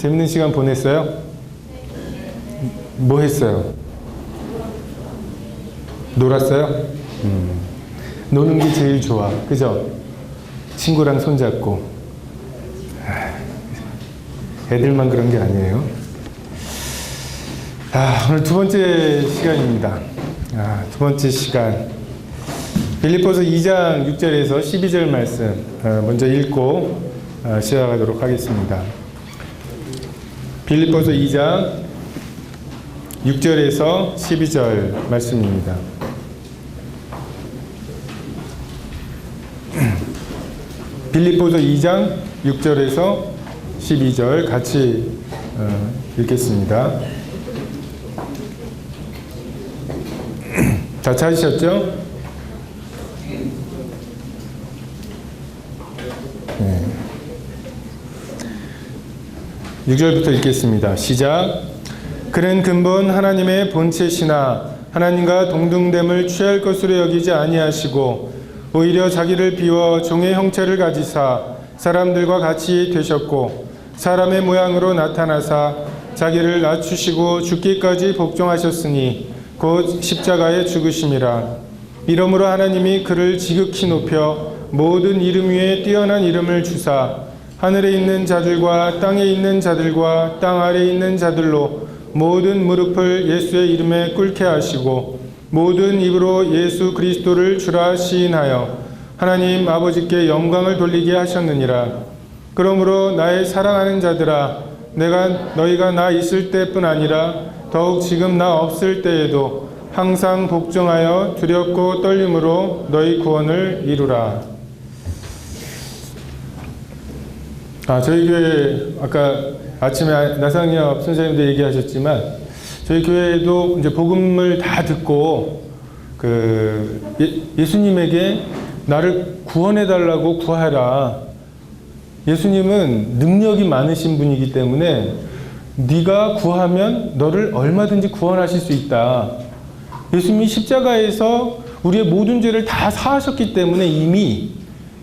재밌는 시간 보냈어요? 뭐 했어요? 놀았어요? 노는 게 제일 좋아. 그죠? 친구랑 손잡고. 애들만 그런 게 아니에요. 오늘 두 번째 시간입니다. 두 번째 시간. 빌립보서 2장 6절에서 12절 말씀 먼저 읽고 시작하도록 하겠습니다. 빌립보서 2장 6절에서 12절 말씀입니다. 빌립보서 2장 6절에서 12절 같이 읽겠습니다. 다 찾으셨죠? 네. 6절부터 읽겠습니다. 시작. 그는 근본 하나님의 본체시나 하나님과 동등됨을 취할 것으로 여기지 아니하시고 오히려 자기를 비워 종의 형체를 가지사 사람들과 같이 되셨고 사람의 모양으로 나타나사 자기를 낮추시고 죽기까지 복종하셨으니 곧 십자가에 죽으심이라. 이러므로 하나님이 그를 지극히 높여 모든 이름 위에 뛰어난 이름을 주사 하늘에 있는 자들과 땅에 있는 자들과 땅 아래에 있는 자들로 모든 무릎을 예수의 이름에 꿇게 하시고 모든 입으로 예수 그리스도를 주라 시인하여 하나님 아버지께 영광을 돌리게 하셨느니라. 그러므로 나의 사랑하는 자들아, 내가 너희가 나 있을 때뿐 아니라 더욱 지금 나 없을 때에도 항상 복종하여 두렵고 떨림으로 너희 구원을 이루라. 저희 교회 아까 아침에 나상엽 선생님도 얘기하셨지만 저희 교회도 이제 복음을 다 듣고 예수님에게 나를 구원해 달라고 구하라. 예수님은 능력이 많으신 분이기 때문에 네가 구하면 너를 얼마든지 구원하실 수 있다. 예수님이 십자가에서 우리의 모든 죄를 다 사하셨기 때문에 이미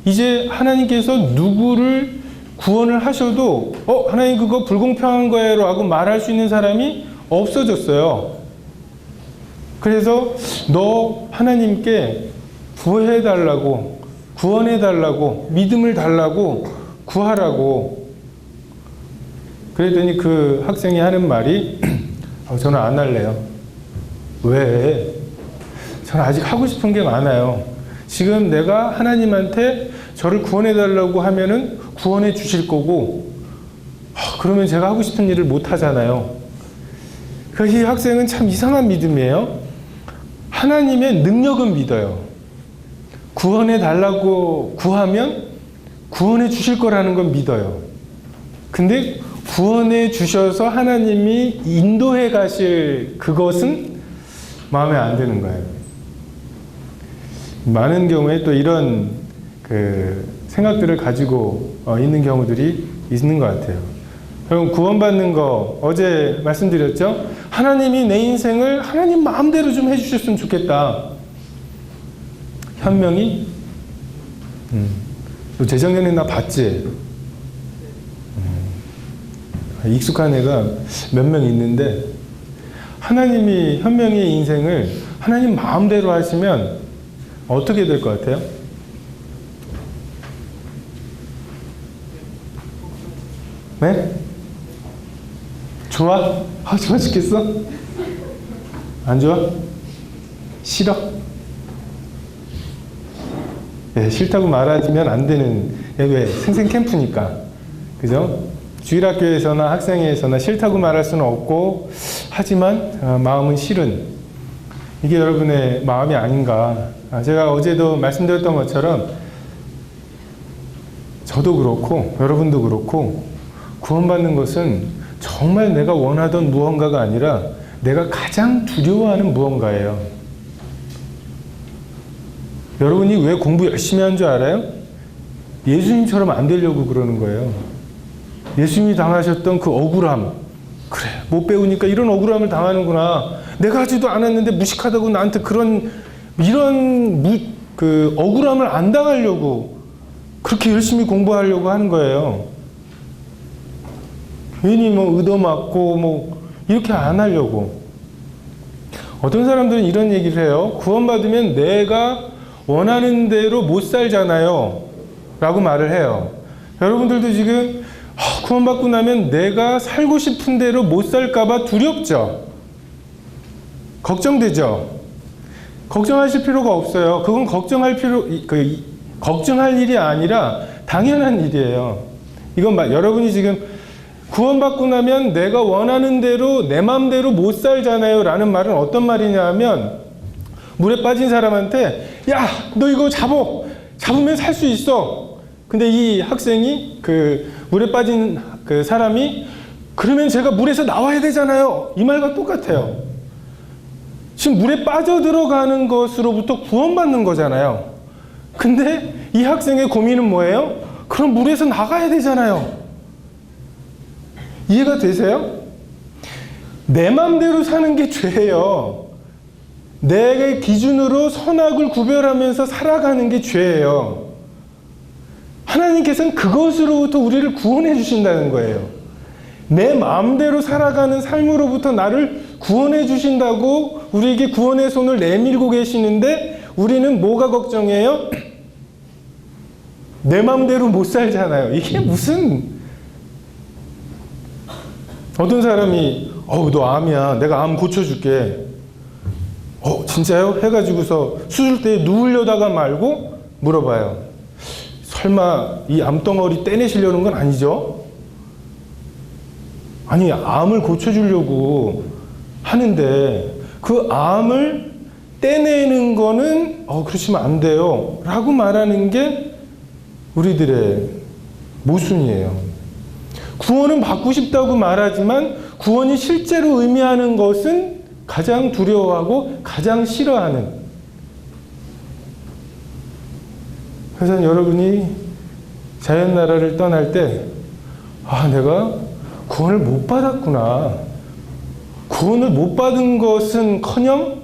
이제 하나님께서 누구를 구원을 하셔도 하나님 그거 불공평한 거예요 라고 말할 수 있는 사람이 없어졌어요. 그래서 너 하나님께 구해달라고, 구원해달라고, 믿음을 달라고 구하라고. 그랬더니 그 학생이 하는 말이 저는 안 할래요. 왜? 저는 아직 하고 싶은 게 많아요. 지금 내가 하나님한테 저를 구원해달라고 하면은 구원해 주실 거고 그러면 제가 하고 싶은 일을 못 하잖아요. 그래서 이 학생은 참 이상한 믿음이에요. 하나님의 능력은 믿어요. 구원해 달라고 구하면 구원해 주실 거라는 건 믿어요. 근데 구원해 주셔서 하나님이 인도해 가실 그것은 마음에 안 드는 거예요. 많은 경우에 또 이런 생각들을 가지고 있는 경우들이 있는 것 같아요. 여러분 구원받는 거 어제 말씀드렸죠? 하나님이 내 인생을 하나님 마음대로 좀 해주셨으면 좋겠다. 현명이? 재작년에 나 봤지? 익숙한 애가 몇 명 있는데 하나님이 현명의 인생을 하나님 마음대로 하시면 어떻게 될 것 같아요? 네? 좋아? 좋아 죽겠어? 안 좋아? 싫어? 네, 싫다고 말하면 안 되는, 왜? 생생 캠프니까. 그죠? 주일학교에서나 학생회에서나 싫다고 말할 수는 없고, 하지만 마음은 싫은. 이게 여러분의 마음이 아닌가. 제가 어제도 말씀드렸던 것처럼, 저도 그렇고, 여러분도 그렇고, 구원받는 것은 정말 내가 원하던 무언가가 아니라 내가 가장 두려워하는 무언가예요. 여러분이 왜 공부 열심히 한 줄 알아요? 예수님처럼 안 되려고 그러는 거예요. 예수님이 당하셨던 그 억울함. 그래, 못 배우니까 이런 억울함을 당하는구나. 내가 하지도 않았는데 무식하다고 나한테 이런 억울함을 안 당하려고 그렇게 열심히 공부하려고 하는 거예요. 괜히 뭐 얻어맞고 뭐 이렇게 안 하려고. 어떤 사람들은 이런 얘기를 해요. 구원받으면 내가 원하는 대로 못 살잖아요 라고 말을 해요. 여러분들도 지금 구원받고 나면 내가 살고 싶은 대로 못 살까봐 두렵죠? 걱정되죠? 걱정하실 필요가 없어요. 그건 걱정할 일이 아니라 당연한 일이에요. 이건 여러분이 지금 구원받고 나면 내가 원하는 대로 내 마음대로 못 살잖아요 라는 말은 어떤 말이냐 하면, 물에 빠진 사람한테 야, 너 이거 잡으면 살 수 있어. 근데 이 학생이 물에 빠진 그 사람이 그러면 제가 물에서 나와야 되잖아요. 이 말과 똑같아요. 지금 물에 빠져들어가는 것으로부터 구원받는 거잖아요. 근데 이 학생의 고민은 뭐예요? 그럼 물에서 나가야 되잖아요. 이해가 되세요? 내 맘대로 사는 게 죄예요. 내 기준으로 선악을 구별하면서 살아가는 게 죄예요. 하나님께서는 그것으로부터 우리를 구원해 주신다는 거예요. 내 마음대로 살아가는 삶으로부터 나를 구원해 주신다고 우리에게 구원의 손을 내밀고 계시는데, 우리는 뭐가 걱정해요? 내 마음대로 못 살잖아요. 이게 무슨, 어떤 사람이 너 암이야, 내가 암 고쳐줄게. 진짜요? 해가지고서 수술대에 누우려다가 말고 물어봐요. 설마 이 암덩어리 떼내시려는 건 아니죠? 아니, 암을 고쳐주려고 하는데 그 암을 떼내는 거는 그러시면 안 돼요 라고 말하는 게 우리들의 모순이에요. 구원은 받고 싶다고 말하지만 구원이 실제로 의미하는 것은 가장 두려워하고 가장 싫어하는. 그래서 여러분이 자연나라를 떠날 때 내가 구원을 못 받았구나. 구원을 못 받은 것은커녕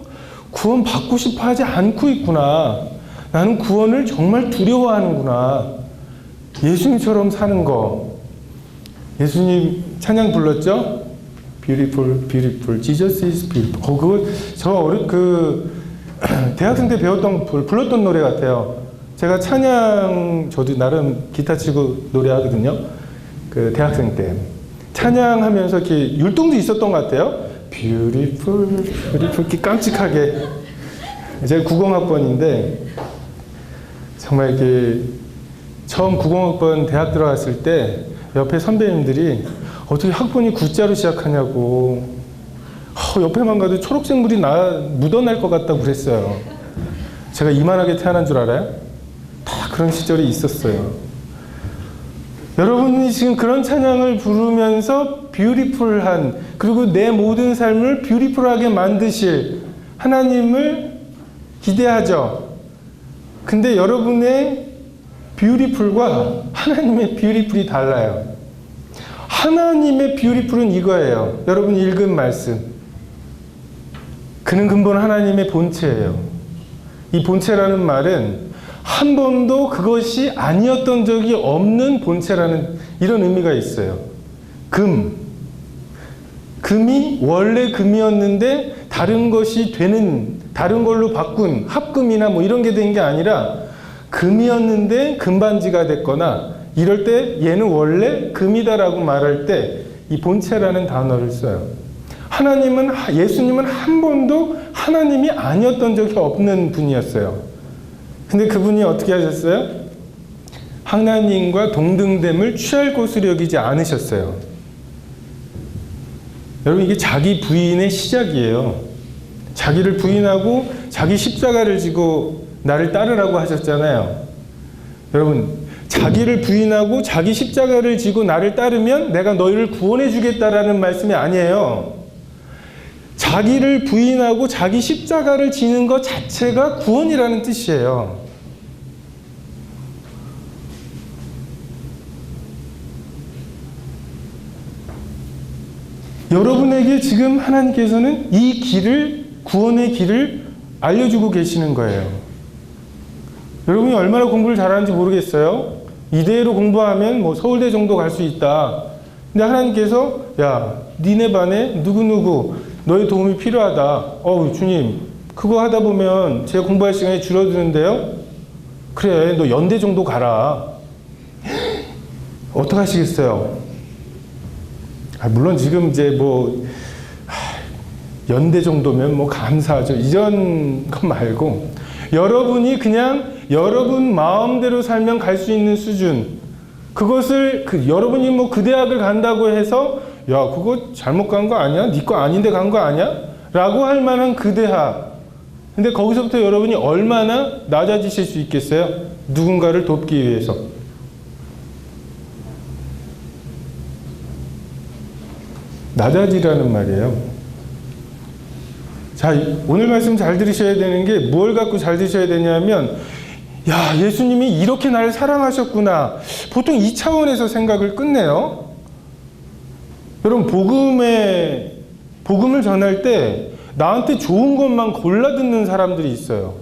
구원 받고 싶어 하지 않고 있구나. 나는 구원을 정말 두려워하는구나. 예수님처럼 사는 거. 예수님 찬양 불렀죠? Beautiful, beautiful, Jesus is beautiful. 그거 대학생 때 불렀던 노래 같아요. 제가 찬양, 저도 나름 기타 치고 노래하거든요. 대학생 때. 찬양하면서 이렇게 율동도 있었던 것 같아요. Beautiful, beautiful, 이렇게 깜찍하게. 제가 90학번인데, 정말 이렇게 처음 90학번 대학 들어갔을 때 옆에 선배님들이 어떻게 학번이 9자로 시작하냐고, 옆에만 가도 초록색 물이 묻어날 것 같다고 그랬어요. 제가 이만하게 태어난 줄 알아요? 다 그런 시절이 있었어요. 여러분이 지금 그런 찬양을 부르면서 뷰티풀한, 그리고 내 모든 삶을 뷰티풀하게 만드실 하나님을 기대하죠. 근데 여러분의 뷰티풀과 하나님의 뷰티풀이 달라요. 하나님의 뷰티풀은 이거예요. 여러분이 읽은 말씀. 그는 근본 하나님의 본체예요. 이 본체라는 말은 한 번도 그것이 아니었던 적이 없는 본체라는 이런 의미가 있어요. 금이 원래 금이었는데 다른 것이 되는, 다른 걸로 바꾼 합금이나 뭐 이런 게 된 게 아니라 금이었는데 금반지가 됐거나 이럴 때 얘는 원래 금이다라고 말할 때 이 본체라는 단어를 써요. 예수님은 한 번도 하나님이 아니었던 적이 없는 분이었어요. 근데 그분이 어떻게 하셨어요? 하나님과 동등됨을 취할 것으로 여기지 않으셨어요. 여러분, 이게 자기 부인의 시작이에요. 자기를 부인하고 자기 십자가를 지고 나를 따르라고 하셨잖아요. 여러분, 자기를 부인하고 자기 십자가를 지고 나를 따르면 내가 너희를 구원해 주겠다라는 말씀이 아니에요. 자기를 부인하고 자기 십자가를 지는 것 자체가 구원이라는 뜻이에요. 여러분에게 지금 하나님께서는 이 길을, 구원의 길을 알려주고 계시는 거예요. 여러분이 얼마나 공부를 잘하는지 모르겠어요. 이대로 공부하면 뭐 서울대 정도 갈 수 있다. 근데 하나님께서 야, 니네 반에 누구누구 너의 도움이 필요하다. 주님, 그거 하다 보면 제가 공부할 시간이 줄어드는데요? 그래, 너 연대 정도 가라. 어떡하시겠어요? 물론 지금 이제 연대 정도면 감사하죠. 이런 것 말고 여러분이 그냥 여러분 마음대로 살면 갈 수 있는 수준, 그것을 여러분이 그 대학을 간다고 해서 야, 그거 잘못 간 거 아니야? 네 거 아닌데 간 거 아니야? 라고 할 만한 그 대학. 근데 거기서부터 여러분이 얼마나 낮아지실 수 있겠어요? 누군가를 돕기 위해서. 낮아지라는 말이에요. 자, 오늘 말씀 잘 들으셔야 되는 게 뭘 갖고 잘 들으셔야 되냐면, 야, 예수님이 이렇게 나를 사랑하셨구나. 보통 이 차원에서 생각을 끝내요. 여러분, 복음을 전할 때 나한테 좋은 것만 골라 듣는 사람들이 있어요.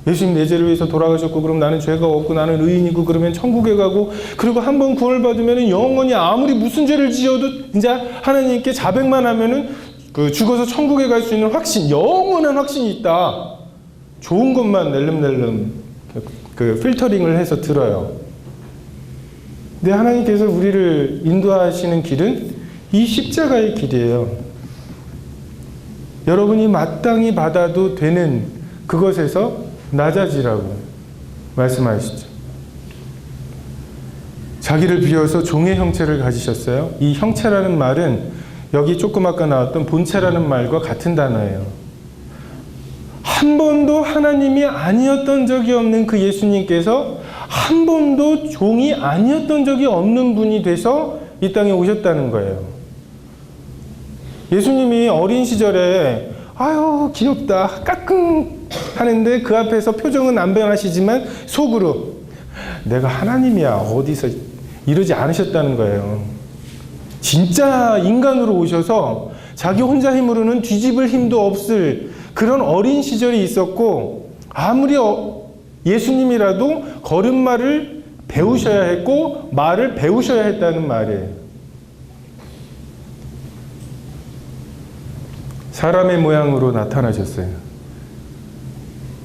예수님 내 죄를 위해서 돌아가셨고, 그럼 나는 죄가 없고 나는 의인이고, 그러면 천국에 가고, 그리고 한번 구원을 받으면 영원히 아무리 무슨 죄를 지어도 이제 하나님께 자백만 하면은 죽어서 천국에 갈 수 있는 확신, 영원한 확신이 있다. 좋은 것만 낼름낼름 필터링을 해서 들어요. 근데 하나님께서 우리를 인도하시는 길은 이 십자가의 길이에요. 여러분이 마땅히 받아도 되는 그것에서 낮아지라고 말씀하시죠. 자기를 비워서 종의 형체를 가지셨어요. 이 형체라는 말은 여기 조금 아까 나왔던 본체라는 말과 같은 단어예요. 한 번도 하나님이 아니었던 적이 없는 그 예수님께서 한 번도 종이 아니었던 적이 없는 분이 돼서 이 땅에 오셨다는 거예요. 예수님이 어린 시절에 아유 귀엽다 까꿍 하는데 그 앞에서 표정은 안 변하시지만 속으로 내가 하나님이야 어디서 이러지 않으셨다는 거예요. 진짜 인간으로 오셔서 자기 혼자 힘으로는 뒤집을 힘도 없을 그런 어린 시절이 있었고, 아무리 예수님이라도 걸음마를 배우셔야 했고 말을 배우셔야 했다는 말이에요. 사람의 모양으로 나타나셨어요.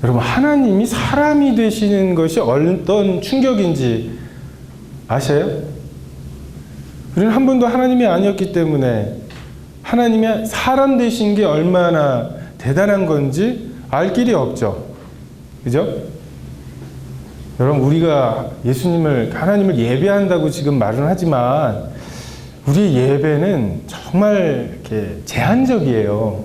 여러분, 하나님이 사람이 되시는 것이 어떤 충격인지 아세요? 우리는 한 번도 하나님이 아니었기 때문에 하나님이 사람 되신 게 얼마나 대단한 건지 알 길이 없죠. 그죠? 여러분, 우리가 하나님을 예배한다고 지금 말은 하지만 우리의 예배는 정말 이렇게 제한적이에요.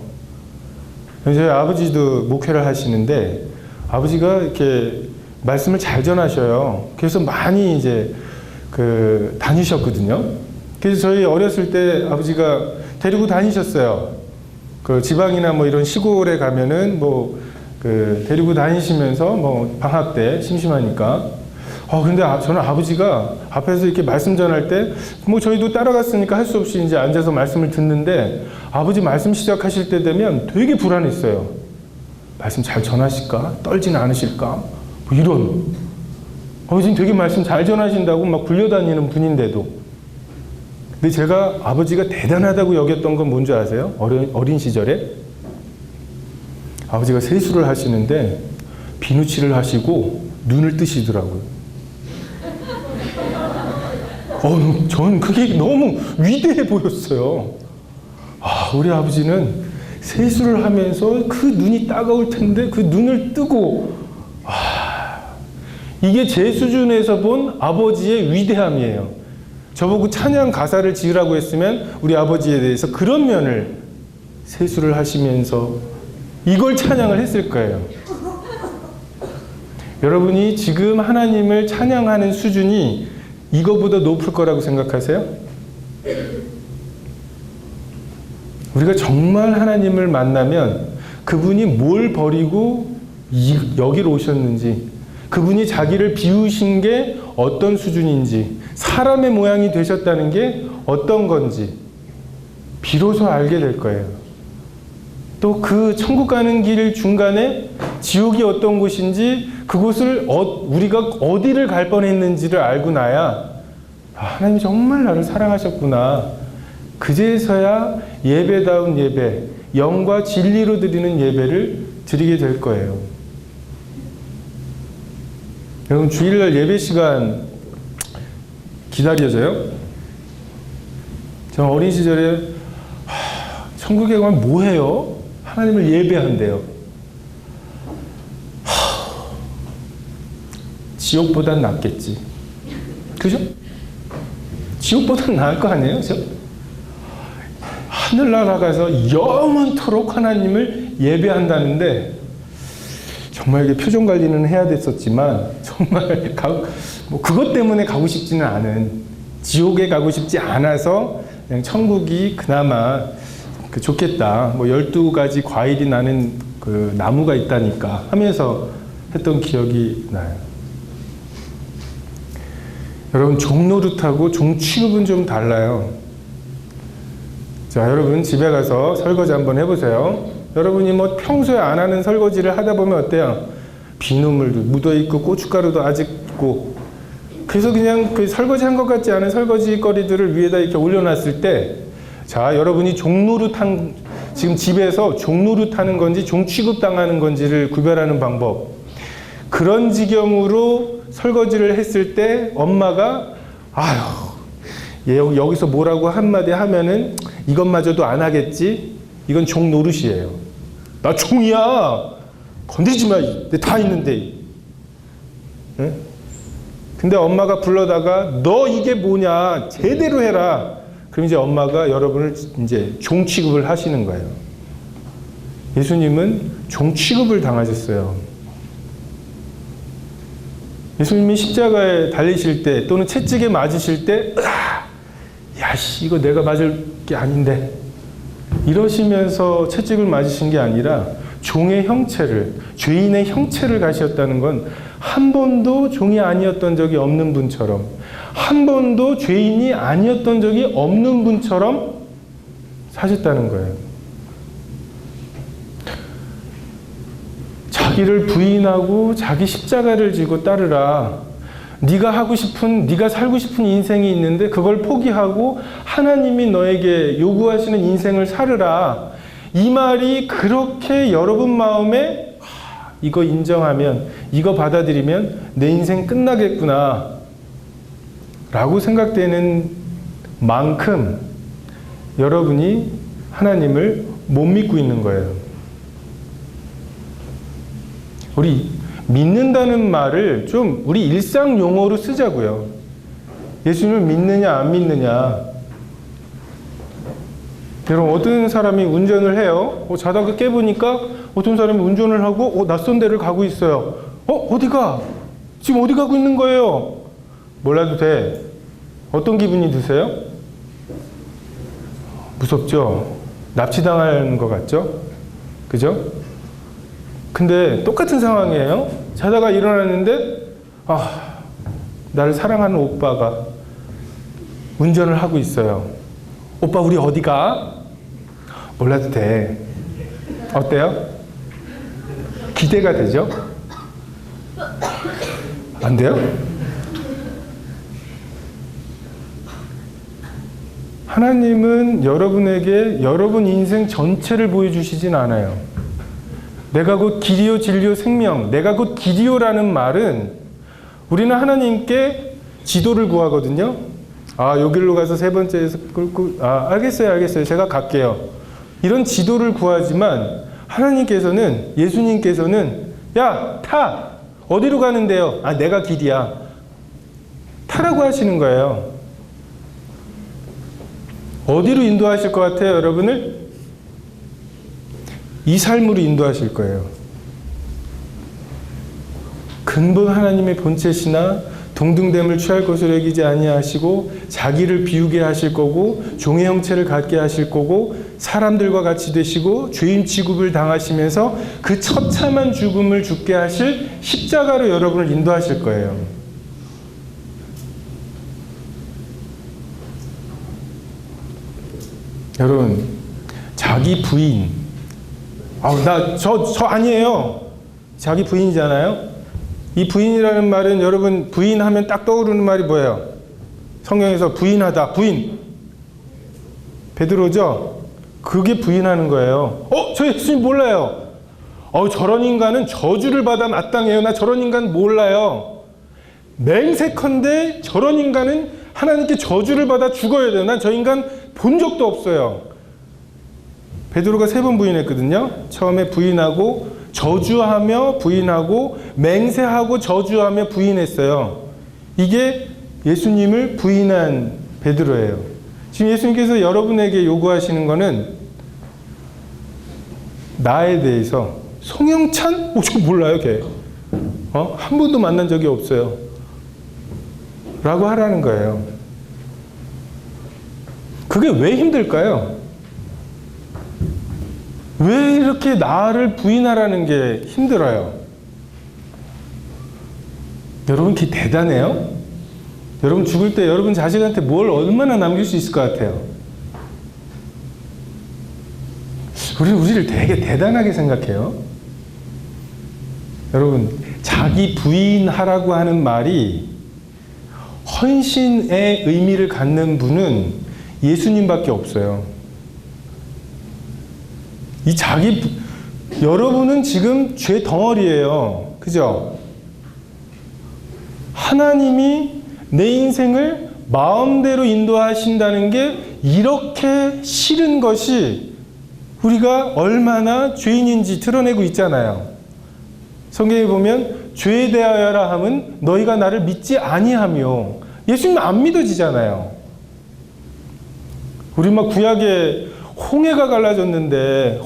저희 아버지도 목회를 하시는데 아버지가 이렇게 말씀을 잘 전하셔요. 그래서 많이 이제 다니셨거든요. 그래서 저희 어렸을 때 아버지가 데리고 다니셨어요. 지방이나 이런 시골에 가면은 데리고 다니시면서 방학 때 심심하니까. 근데 저는 아버지가 앞에서 이렇게 말씀 전할 때 저희도 따라갔으니까 할 수 없이 이제 앉아서 말씀을 듣는데 아버지 말씀 시작하실 때 되면 되게 불안했어요. 말씀 잘 전하실까? 떨지는 않으실까? 이런. 아버지는 되게 말씀 잘 전하신다고 막 굴려다니는 분인데도. 근데 제가 아버지가 대단하다고 여겼던 건 뭔지 아세요? 어린 시절에 아버지가 세수를 하시는데 비누칠을 하시고 눈을 뜨시더라고요. 저는 그게 너무 위대해 보였어요. 우리 아버지는 세수를 하면서 그 눈이 따가울 텐데 그 눈을 뜨고, 이게 제 수준에서 본 아버지의 위대함이에요. 저보고 찬양 가사를 지으라고 했으면 우리 아버지에 대해서 그런 면을 세수를 하시면서 이걸 찬양을 했을 거예요. 여러분이 지금 하나님을 찬양하는 수준이 이거보다 높을 거라고 생각하세요? 우리가 정말 하나님을 만나면 그분이 뭘 버리고 여기로 오셨는지, 그분이 자기를 비우신 게 어떤 수준인지, 사람의 모양이 되셨다는 게 어떤 건지 비로소 알게 될 거예요. 또 그 천국 가는 길 중간에 지옥이 어떤 곳인지, 그곳을 우리가 어디를 갈 뻔했는지를 알고 나야 하나님이 정말 나를 사랑하셨구나. 그제서야 예배다운 예배, 영과 진리로 드리는 예배를 드리게 될 거예요. 여러분, 주일날 예배 시간 기다려져요? 저는 어린 시절에 천국에 가면 뭐 해요? 하나님을 예배한대요. 지옥보단 낫겠지. 그죠? 지옥보단 나을 거 아니에요? 그죠? 하늘나라 가서 영원토록 하나님을 예배한다는데, 정말 이게 표정 관리는 해야 됐었지만, 정말 뭐 그것 때문에 가고 싶지는 않은, 지옥에 가고 싶지 않아서 그냥 천국이 그나마 좋겠다. 뭐 12가지 과일이 나는 그 나무가 있다니까 하면서 했던 기억이 나요. 여러분, 종노릇하고 종취급은 좀 달라요. 자, 여러분 집에 가서 설거지 한번 해보세요. 여러분이 뭐 평소에 안 하는 설거지를 하다 보면 어때요? 비누물도 묻어있고 고춧가루도 아직 있고, 그래서 그냥 그 설거지 한 것 같지 않은 설거지 거리들을 위에다 이렇게 올려놨을 때, 자, 여러분이 종노릇한, 지금 집에서 종노릇하는 건지 종취급 당하는 건지를 구별하는 방법. 그런 지경으로 설거지를 했을 때 엄마가 아유, 얘 여기서 뭐라고 한마디 하면은 이것마저도 안 하겠지? 이건 종노릇이에요. 나 종이야. 건드리지 마. 다 있는데. 네? 근데 엄마가 불러다가 너 이게 뭐냐? 제대로 해라. 그럼 이제 엄마가 여러분을 이제 종 취급을 하시는 거예요. 예수님은 종 취급을 당하셨어요. 예수님이 십자가에 달리실 때 또는 채찍에 맞으실 때, 야씨, 이거 내가 맞을 게 아닌데, 이러시면서 채찍을 맞으신 게 아니라 종의 형체를, 죄인의 형체를 가셨다는 건 한 번도 종이 아니었던 적이 없는 분처럼, 한 번도 죄인이 아니었던 적이 없는 분처럼 사셨다는 거예요. 자기를 부인하고 자기 십자가를 지고 따르라. 네가 하고 싶은, 네가 살고 싶은 인생이 있는데 그걸 포기하고 하나님이 너에게 요구하시는 인생을 살으라. 이 말이 그렇게 여러분 마음에 이거 인정하면, 이거 받아들이면 내 인생 끝나겠구나 라고 생각되는 만큼 여러분이 하나님을 못 믿고 있는 거예요. 우리 믿는다는 말을 좀 우리 일상 용어로 쓰자고요. 예수님을 믿느냐 안 믿느냐. 여러분, 어떤 사람이 운전을 해요. 자다가 깨보니까 어떤 사람이 운전을 하고 낯선 데를 가고 있어요. 어디가? 지금 어디 가고 있는 거예요? 몰라도 돼. 어떤 기분이 드세요? 무섭죠? 납치당하는 것 같죠? 그죠? 근데 똑같은 상황이에요. 자다가 일어났는데 나를 사랑하는 오빠가 운전을 하고 있어요. 오빠, 우리 어디 가? 몰라도 돼. 어때요? 기대가 되죠? 안 돼요? 하나님은 여러분에게 여러분 인생 전체를 보여주시진 않아요. 내가 곧 길이요 진리요 생명, 내가 곧 길이요라는 말은 우리는 하나님께 지도를 구하거든요. 요 길로 가서 세 번째에서 끌고, 알겠어요. 제가 갈게요. 이런 지도를 구하지만 하나님께서는, 예수님께서는 야, 타! 어디로 가는데요? 내가 길이야. 타라고 하시는 거예요. 어디로 인도하실 것 같아요, 여러분을? 이 삶으로 인도하실 거예요. 근본 하나님의 본체시나 동등됨을 취할 것으로 여기지 아니하시고 자기를 비우게 하실 거고 종의 형체를 갖게 하실 거고 사람들과 같이 되시고 죄인 취급을 당하시면서 그 처참한 죽음을 죽게 하실 십자가로 여러분을 인도하실 거예요. 여러분, 자기 부인, 저 아니에요. 자기 부인이잖아요. 이 부인이라는 말은, 여러분 부인하면 딱 떠오르는 말이 뭐예요? 성경에서 부인하다, 부인. 베드로죠? 그게 부인하는 거예요. 저 예수님 몰라요. 저런 인간은 저주를 받아 마땅해요. 나 저런 인간 몰라요. 맹세컨대 저런 인간은 하나님께 저주를 받아 죽어야 돼요. 난 저 인간 본 적도 없어요. 베드로가 3번 부인했거든요. 처음에 부인하고, 저주하며 부인하고, 맹세하고 저주하며 부인했어요. 이게 예수님을 부인한 베드로예요. 지금 예수님께서 여러분에게 요구하시는 거는 나에 대해서 송영찬? 저 몰라요, 걔. 한 번도 만난 적이 없어요. 라고 하라는 거예요. 그게 왜 힘들까요? 왜 이렇게 나를 부인하라는 게 힘들어요? 여러분, 그게 대단해요? 여러분 죽을 때 여러분 자식한테 뭘 얼마나 남길 수 있을 것 같아요? 우리를 되게 대단하게 생각해요. 여러분, 자기 부인하라고 하는 말이 헌신의 의미를 갖는 분은 예수님밖에 없어요. 여러분은 지금 죄 덩어리예요. 그죠? 하나님이 내 인생을 마음대로 인도하신다는 게 이렇게 싫은 것이 우리가 얼마나 죄인인지 드러내고 있잖아요. 성경에 보면 죄에 대하여라 함은 너희가 나를 믿지 아니하며, 예수님 안 믿어지잖아요. 우리 막 구약에 홍해가 갈라졌는데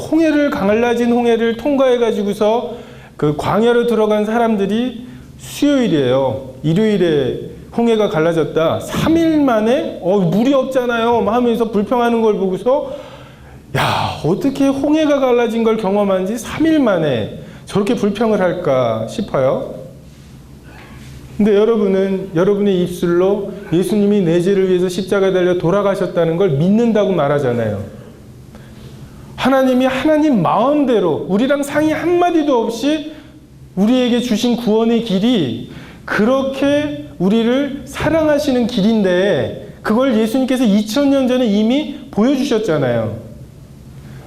갈라진 홍해를 통과해 가지고서 그 광야로 들어간 사람들이 수요일이에요. 일요일에 홍해가 갈라졌다. 3일 만에 물이 없잖아요 하면서 불평하는 걸 보고서 어떻게 홍해가 갈라진 걸 경험한 지 3일 만에 저렇게 불평을 할까 싶어요. 근데 여러분은 여러분의 입술로 예수님이 내 죄를 위해서 십자가에 달려 돌아가셨다는 걸 믿는다고 말하잖아요. 하나님이 하나님 마음대로 우리랑 상의 한마디도 없이 우리에게 주신 구원의 길이 그렇게 우리를 사랑하시는 길인데, 그걸 예수님께서 2000년 전에 이미 보여주셨잖아요.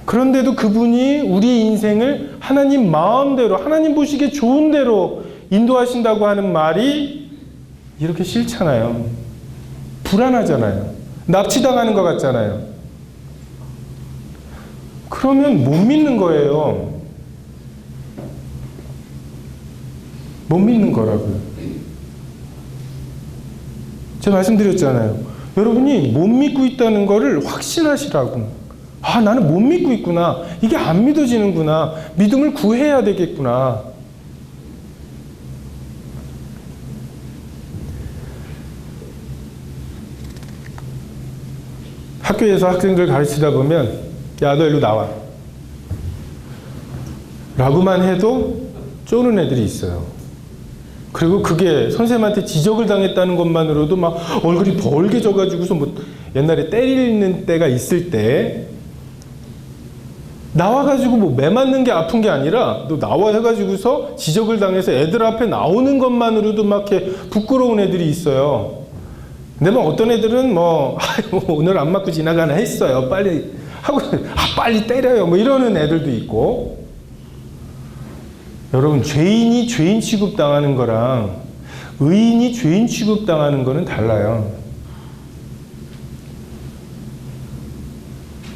그런데도 그분이 우리 인생을 하나님 마음대로, 하나님 보시기에 좋은 대로 인도하신다고 하는 말이 이렇게 싫잖아요. 불안하잖아요. 납치당하는 것 같잖아요. 그러면 못 믿는 거예요. 못 믿는 거라고요. 제가 말씀드렸잖아요. 여러분이 못 믿고 있다는 거를 확신하시라고. 나는 못 믿고 있구나. 이게 안 믿어지는구나. 믿음을 구해야 되겠구나. 학교에서 학생들 가르치다 보면 야, 너 일로 나와 라고만 해도 쪼는 애들이 있어요. 그리고 그게 선생님한테 지적을 당했다는 것만으로도 막 얼굴이 벌개져가지고서 옛날에 때리는 때가 있을 때 나와가지고 매 맞는 게 아픈 게 아니라 너 나와 해가지고서 지적을 당해서 애들 앞에 나오는 것만으로도 막 이렇게 부끄러운 애들이 있어요. 근데 어떤 애들은 오늘 안 맞고 지나가나 했어요. 빨리 하고 빨리 때려요. 이러는 애들도 있고. 여러분, 죄인이 죄인 취급당하는 거랑 의인이 죄인 취급당하는 거는 달라요.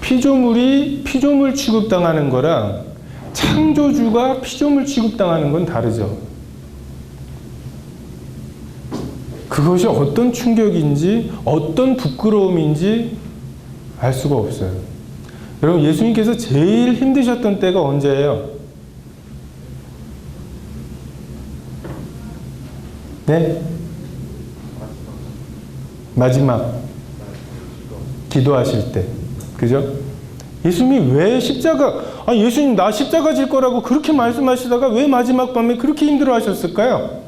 피조물이 피조물 취급당하는 거랑 창조주가 피조물 취급당하는 건 다르죠. 그것이 어떤 충격인지 어떤 부끄러움인지 알 수가 없어요. 여러분, 예수님께서 제일 힘드셨던 때가 언제예요? 네? 마지막 기도하실 때. 그죠? 예수님이 왜 예수님 나 십자가 질 거라고 그렇게 말씀하시다가 왜 마지막 밤에 그렇게 힘들어 하셨을까요?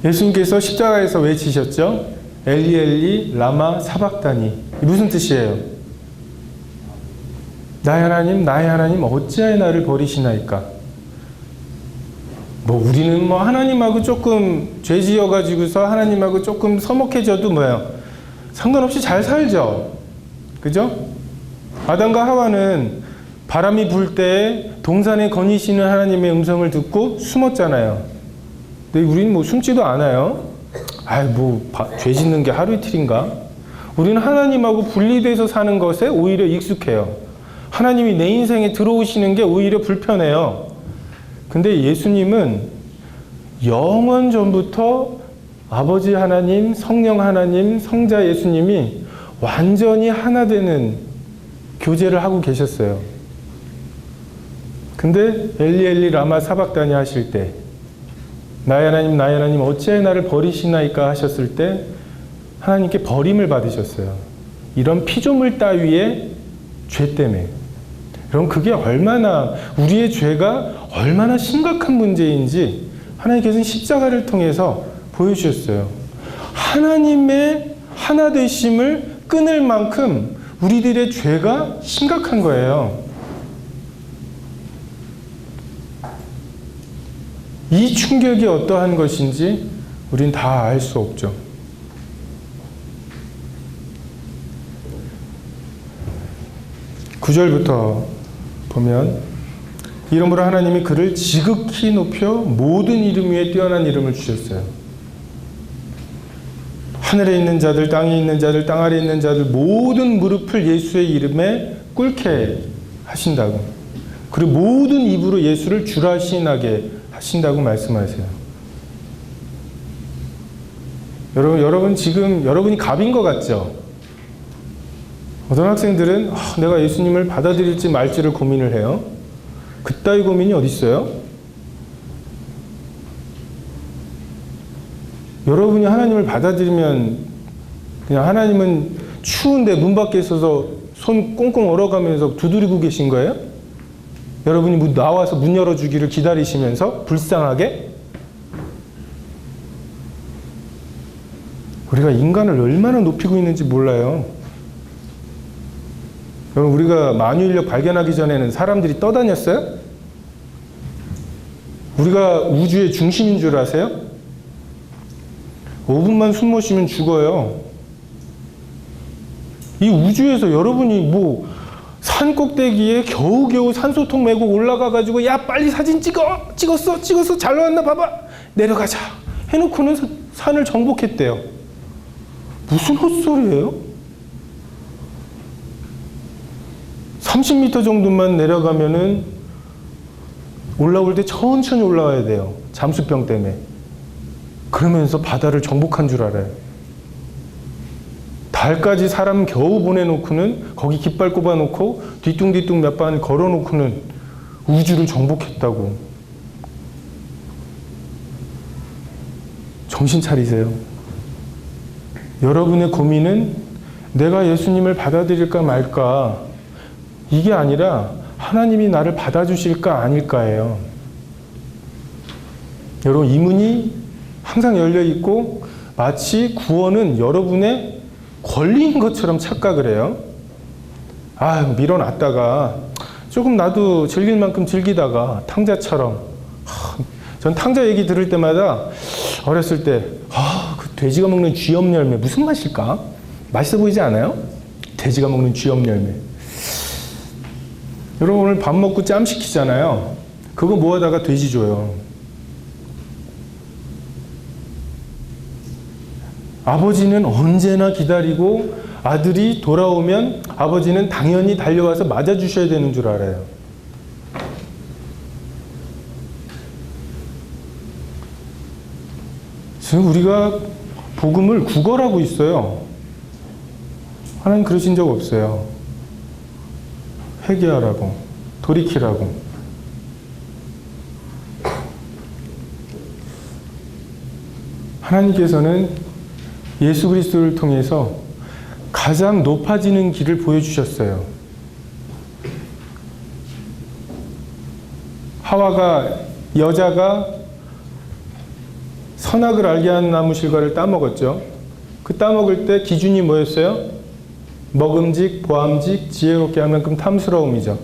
예수님께서 십자가에서 왜 지셨죠? 엘리 엘리 라마 사박다니. 무슨 뜻이에요? 나의 하나님 어찌하여 나를 버리시나이까? 뭐 우리는 뭐 하나님하고 조금 죄 지어가지고서 하나님하고 조금 서먹해져도 뭐예요? 상관없이 잘 살죠. 그죠? 아담과 하와는 바람이 불 때 동산에 거니시는 하나님의 음성을 듣고 숨었잖아요. 근데 우리는 뭐 숨지도 않아요. 죄 짓는 게 하루 이틀인가? 우리는 하나님하고 분리돼서 사는 것에 오히려 익숙해요. 하나님이 내 인생에 들어오시는 게 오히려 불편해요. 근데 예수님은 영원 전부터 아버지 하나님, 성령 하나님, 성자 예수님이 완전히 하나 되는 교제를 하고 계셨어요. 근데 엘리 엘리 라마 사박다니 하실 때 나의 하나님 어찌하여 나를 버리시나이까 하셨을 때 하나님께 버림을 받으셨어요. 이런 피조물 따위의 죄 때문에. 그럼 그게 얼마나 우리의 죄가 얼마나 심각한 문제인지 하나님께서는 십자가를 통해서 보여주셨어요. 하나님의 하나 되심을 끊을 만큼 우리들의 죄가 심각한 거예요. 이 충격이 어떠한 것인지 우린 다 알 수 없죠. (9절부터) 보면 이러므로 하나님이 그를 지극히 높여 모든 이름 위에 뛰어난 이름을 주셨어요. 하늘에 있는 자들, 땅에 있는 자들, 땅 아래에 있는 자들 모든 무릎을 예수의 이름에 꿇게 하신다고. 그리고 모든 입으로 예수를 주라 시인하게 하신다고 말씀하세요. 여러분 지금 여러분이 갑인 것 같죠? 어떤 학생들은 내가 예수님을 받아들일지 말지를 고민을 해요. 그따위 고민이 어디 있어요? 여러분이 하나님을 받아들이면 그냥 하나님은 추운데 문 밖에 있어서 손 꽁꽁 얼어가면서 두드리고 계신 거예요? 여러분이 나와서 문 열어주기를 기다리시면서 불쌍하게? 우리가 인간을 얼마나 높이고 있는지 몰라요. 여러분 우리가 만유인력 발견하기 전에는 사람들이 떠다녔어요? 우리가 우주의 중심인 줄 아세요? 5분만 숨 못 쉬면 죽어요. 이 우주에서 여러분이 산 꼭대기에 겨우겨우 산소통 메고 올라가가지고 야 빨리 사진 찍었어 잘 나왔나 봐봐 내려가자 해놓고는 산을 정복했대요. 무슨 헛소리예요? 30m 정도만 내려가면은 올라올 때 천천히 올라와야 돼요. 잠수병 때문에. 그러면서 바다를 정복한 줄 알아요. 달까지 사람 겨우 보내놓고는 거기 깃발 꼽아놓고 뒤뚱뒤뚱 몇 번 걸어놓고는 우주를 정복했다고. 정신 차리세요. 여러분의 고민은 내가 예수님을 받아들일까 말까 이게 아니라 하나님이 나를 받아주실까 아닐까예요. 여러분 이 문이 항상 열려있고 마치 구원은 여러분의 권리인 것처럼 착각을 해요. 밀어놨다가 조금 나도 즐길 만큼 즐기다가 탕자처럼. 전 탕자 얘기 들을 때마다 어렸을 때 그 돼지가 먹는 쥐염 열매 무슨 맛일까? 맛있어 보이지 않아요? 돼지가 먹는 쥐염 열매. 여러분 오늘 밥 먹고 짬 시키잖아요. 그거 모아다가 돼지 줘요. 아버지는 언제나 기다리고 아들이 돌아오면 아버지는 당연히 달려와서 맞아주셔야 되는 줄 알아요. 지금 우리가 복음을 구걸하고 있어요. 하나님 그러신 적 없어요. 회개하라고, 돌이키라고. 하나님께서는 예수 그리스도를 통해서 가장 높아지는 길을 보여주셨어요. 여자가 선악을 알게 하는 나무 실과를 따먹었죠. 그 따먹을 때 기준이 뭐였어요? 먹음직, 보암직, 지혜롭게 할 만큼 탐스러움이죠.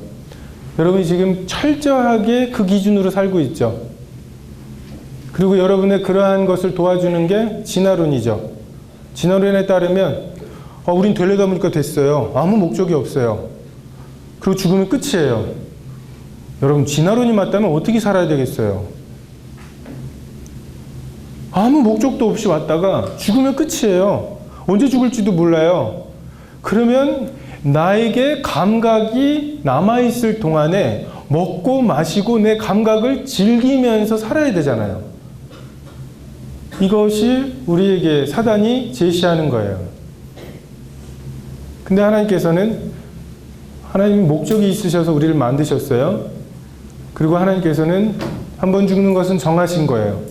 여러분이 지금 철저하게 그 기준으로 살고 있죠. 그리고 여러분의 그러한 것을 도와주는 게 진화론이죠. 진화론에 따르면 우린 되려다 보니까 됐어요. 아무 목적이 없어요. 그리고 죽으면 끝이에요. 여러분, 진화론이 맞다면 어떻게 살아야 되겠어요? 아무 목적도 없이 왔다가 죽으면 끝이에요. 언제 죽을지도 몰라요. 그러면 나에게 감각이 남아있을 동안에 먹고 마시고 내 감각을 즐기면서 살아야 되잖아요. 이것이 우리에게 사단이 제시하는 거예요. 근데 하나님께서는 하나님 목적이 있으셔서 우리를 만드셨어요. 그리고 하나님께서는 한 번 죽는 것은 정하신 거예요.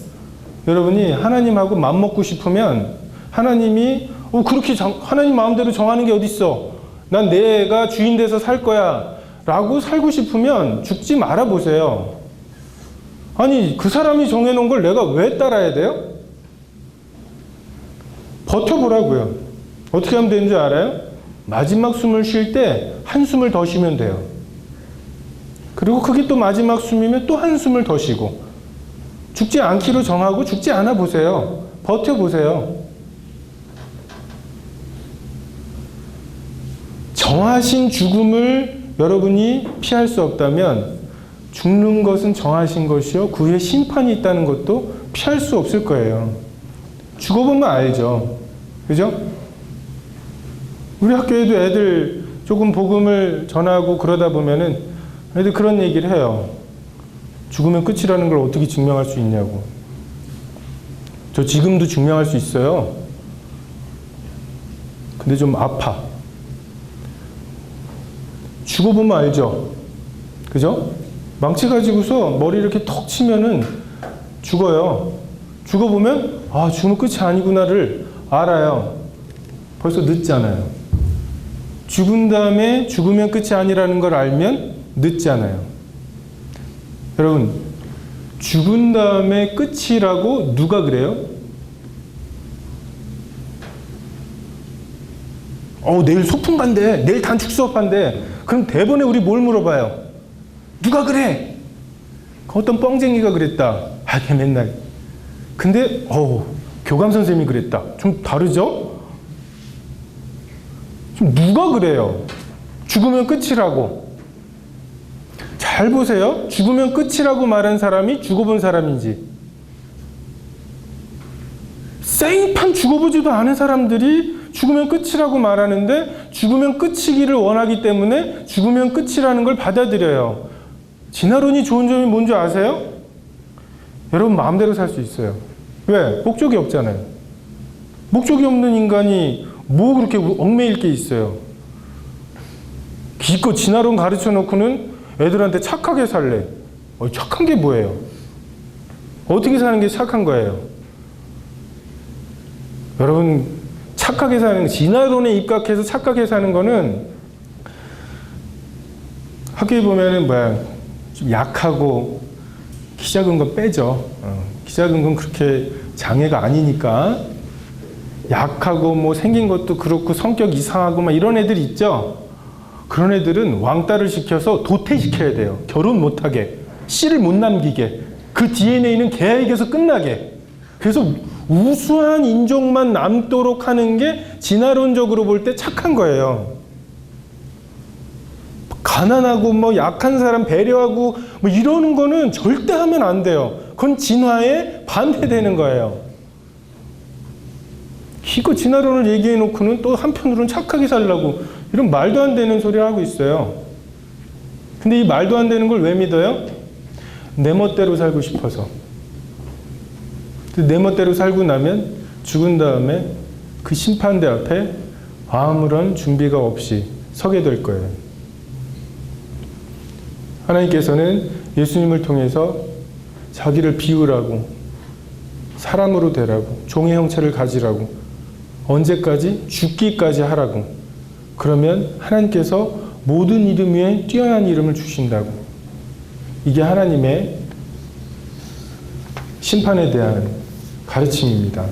여러분이 하나님하고 맘먹고 싶으면 하나님이 그렇게 하나님 마음대로 정하는 게 어딨어. 난 내가 주인 돼서 살 거야 라고 살고 싶으면 죽지 말아보세요. 아니, 그 사람이 정해놓은 걸 내가 왜 따라야 돼요? 버텨보라고요. 어떻게 하면 되는 줄 알아요? 마지막 숨을 쉴 때 한숨을 더 쉬면 돼요. 그리고 그게 또 마지막 숨이면 또 한숨을 더 쉬고, 죽지 않기로 정하고 죽지 않아 보세요. 버텨보세요. 정하신 죽음을 여러분이 피할 수 없다면 죽는 것은 정하신 것이요 그 후에 심판이 있다는 것도 피할 수 없을 거예요. 죽어보면 알죠. 그죠? 우리 학교에도 애들 조금 복음을 전하고 그러다 보면은 애들 그런 얘기를 해요. 죽으면 끝이라는 걸 어떻게 증명할 수 있냐고. 저 지금도 증명할 수 있어요. 근데 좀 아파. 죽어보면 알죠. 그죠? 망치 가지고서 머리 이렇게 턱 치면은 죽어요. 죽어보면 죽으면 끝이 아니구나를 알아요. 벌써 늦잖아요. 죽은 다음에 죽으면 끝이 아니라는 걸 알면 늦잖아요. 여러분, 죽은 다음에 끝이라고 누가 그래요? 내일 소풍 간대. 내일 단축 수업한대. 그럼 대본에 우리 뭘 물어봐요? 누가 그래? 어떤 뻥쟁이가 그랬다. 걔 맨날. 근데 교감 선생님이 그랬다. 좀 다르죠? 좀 누가 그래요? 죽으면 끝이라고. 잘 보세요. 죽으면 끝이라고 말한 사람이 죽어본 사람인지, 생판 죽어보지도 않은 사람들이 죽으면 끝이라고 말하는데 죽으면 끝이기를 원하기 때문에 죽으면 끝이라는 걸 받아들여요. 진화론이 좋은 점이 뭔지 아세요? 여러분 마음대로 살 수 있어요. 왜? 목적이 없잖아요. 목적이 없는 인간이 뭐 그렇게 얽매일 게 있어요. 기껏 진화론 가르쳐 놓고는 애들한테 착하게 살래. 착한 게 뭐예요? 어떻게 사는 게 착한 거예요? 여러분, 착하게 사는, 진화론에 입각해서 착하게 사는 거는 학교에 보면은 좀 약하고 키 작은 건 빼죠. 키 작은 건 그렇게 장애가 아니니까. 약하고 생긴 것도 그렇고 성격 이상하고 이런 애들 있죠. 그런 애들은 왕따를 시켜서 도태시켜야 돼요. 결혼 못하게, 씨를 못 남기게, 그 DNA는 걔에게서 끝나게. 그래서 우수한 인종만 남도록 하는 게 진화론적으로 볼 때 착한 거예요. 가난하고 약한 사람 배려하고 이러는 거는 절대 하면 안 돼요. 그건 진화에 반대되는 거예요. 이거 진화론을 얘기해 놓고는 또 한편으로는 착하게 살라고 이런 말도 안 되는 소리 하고 있어요. 근데 이 말도 안 되는 걸 왜 믿어요? 내 멋대로 살고 싶어서. 내 멋대로 살고 나면 죽은 다음에 그 심판대 앞에 아무런 준비가 없이 서게 될 거예요. 하나님께서는 예수님을 통해서 자기를 비우라고, 사람으로 되라고, 종의 형체를 가지라고, 언제까지? 죽기까지 하라고. 그러면 하나님께서 모든 이름 위에 뛰어난 이름을 주신다고. 이게 하나님의 심판에 대한 가르침입니다.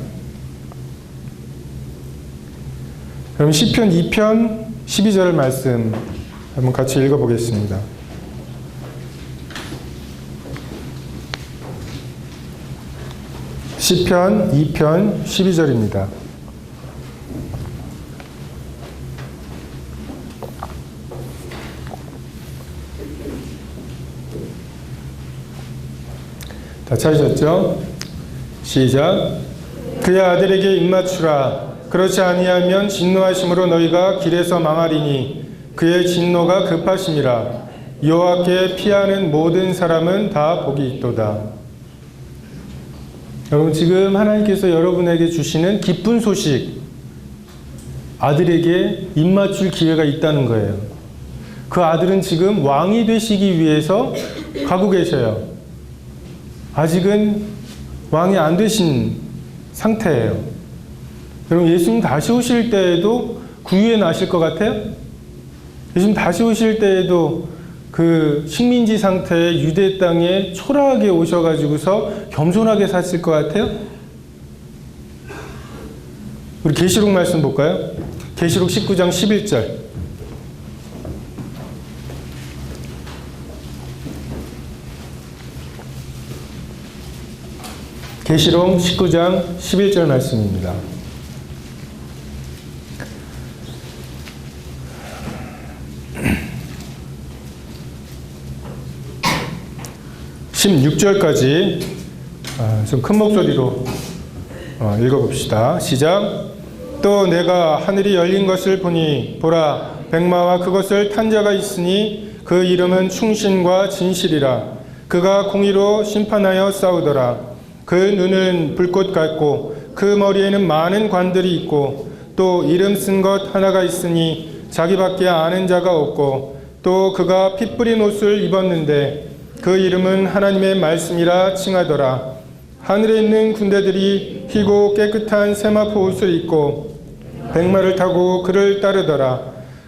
그럼 시편 2편 12절 말씀 한번 같이 읽어보겠습니다. 시편 2편 12절입니다. 다 찾으셨죠? 시작. 그의 아들에게 입맞추라. 그렇지 아니하면 진노하심으로 너희가 길에서 망하리니 그의 진노가 급하심이라. 여호와께 피하는 모든 사람은 다 복이 있도다. 여러분, 지금 하나님께서 여러분에게 주시는 기쁜 소식, 아들에게 입맞출 기회가 있다는 거예요. 그 아들은 지금 왕이 되시기 위해서 가고 계셔요. 아직은 왕이 안 되신 상태예요. 여러분, 예수님 다시 오실 때에도 구유에 나실 것 같아요? 예수님 다시 오실 때에도 그 식민지 상태의 유대 땅에 초라하게 오셔가지고서 겸손하게 사실 것 같아요? 우리 계시록 말씀 볼까요? 계시록 19장 11절. 계시록 19장 11절 말씀입니다. (16절까지) 좀 큰 목소리로 읽어봅시다. 시작. 또 내가 하늘이 열린 것을 보니 보라, 백마와 그것을 탄 자가 있으니 그 이름은 충신과 진실이라. 그가 공의로 심판하여 싸우더라. 그 눈은 불꽃 같고 그 머리에는 많은 관들이 있고 또 이름 쓴 것 하나가 있으니 자기밖에 아는 자가 없고 또 그가 피 뿌린 옷을 입었는데 그 이름은 하나님의 말씀이라 칭하더라. 하늘에 있는 군대들이 희고 깨끗한 세마포 옷을 입고 백마를 타고 그를 따르더라.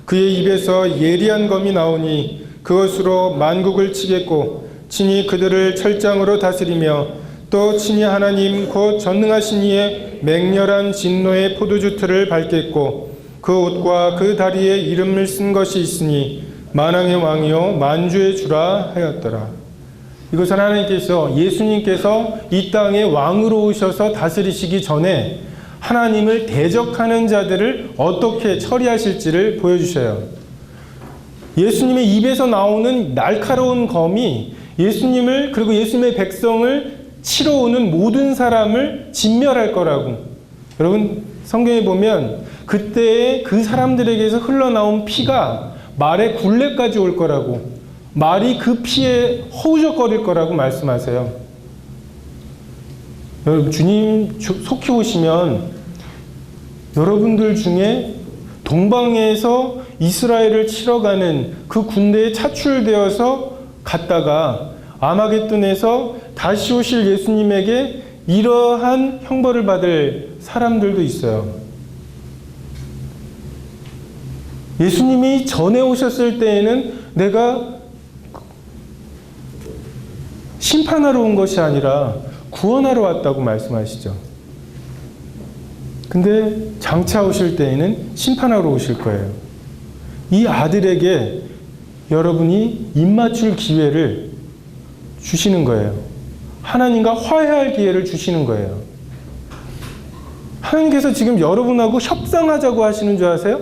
그의 입에서 예리한 검이 나오니 그것으로 만국을 치겠고 친히 그들을 철장으로 다스리며 또 친히 하나님 곧 전능하신 이의 맹렬한 진노의 포도주 틀을 밟겠고 그 옷과 그 다리에 이름을 쓴 것이 있으니 만왕의 왕이요 만주의 주라 하였더라. 이것은 하나님께서, 예수님께서 이 땅에 왕으로 오셔서 다스리시기 전에 하나님을 대적하는 자들을 어떻게 처리하실지를 보여주셔요. 예수님의 입에서 나오는 날카로운 검이 예수님을, 그리고 예수님의 백성을 치러 오는 모든 사람을 진멸할 거라고. 여러분, 성경에 보면 그때의 그 사람들에게서 흘러나온 피가 말의 굴레까지 올 거라고, 말이 그 피에 허우적거릴 거라고 말씀하세요. 여러분, 주님 속히 오시면 여러분들 중에 동방에서 이스라엘을 치러 가는 그 군대에 차출되어서 갔다가 아마겟돈에서 다시 오실 예수님에게 이러한 형벌을 받을 사람들도 있어요. 예수님이 전에 오셨을 때에는 내가 심판하러 온 것이 아니라 구원하러 왔다고 말씀하시죠. 근데 장차 오실 때에는 심판하러 오실 거예요. 이 아들에게 여러분이 입맞출 기회를 주시는 거예요. 하나님과 화해할 기회를 주시는 거예요. 하나님께서 지금 여러분하고 협상하자고 하시는 줄 아세요?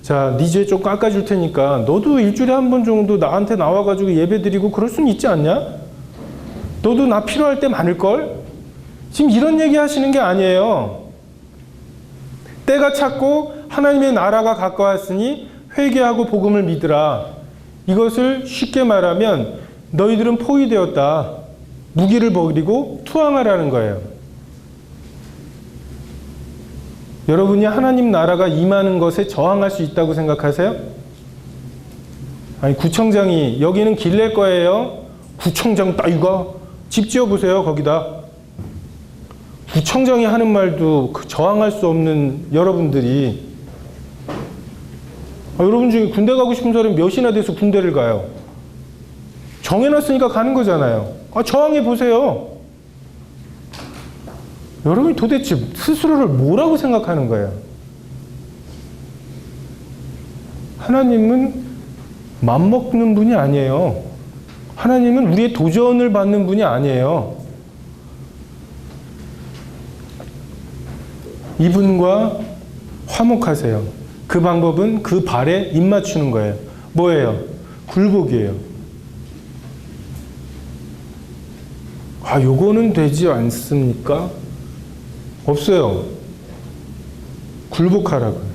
자, 네 죄 좀 깎아줄 테니까 너도 일주일에 한 번 정도 나한테 나와가지고 예배 드리고 그럴 수는 있지 않냐? 너도 나 필요할 때 많을걸? 지금 이런 얘기 하시는 게 아니에요. 때가 찼고 하나님의 나라가 가까웠으니 회개하고 복음을 믿으라. 이것을 쉽게 말하면 너희들은 포위되었다. 무기를 버리고 투항하라는 거예요. 여러분이 하나님 나라가 임하는 것에 저항할 수 있다고 생각하세요? 아니, 구청장이 여기는 길낼 거예요. 구청장 따위가 집 지어보세요. 거기다. 구청장이 하는 말도 저항할 수 없는 여러분들이, 여러분 중에 군대 가고 싶은 사람이 몇이나 돼서 군대를 가요? 정해놨으니까 가는 거잖아요. 저항해 보세요. 여러분이 도대체 스스로를 뭐라고 생각하는 거예요? 하나님은 맘먹는 분이 아니에요. 하나님은 우리의 도전을 받는 분이 아니에요. 이분과 화목하세요. 그 방법은 그 발에 입 맞추는 거예요. 뭐예요? 굴복이에요. 요거는 되지 않습니까? 없어요. 굴복하라고요.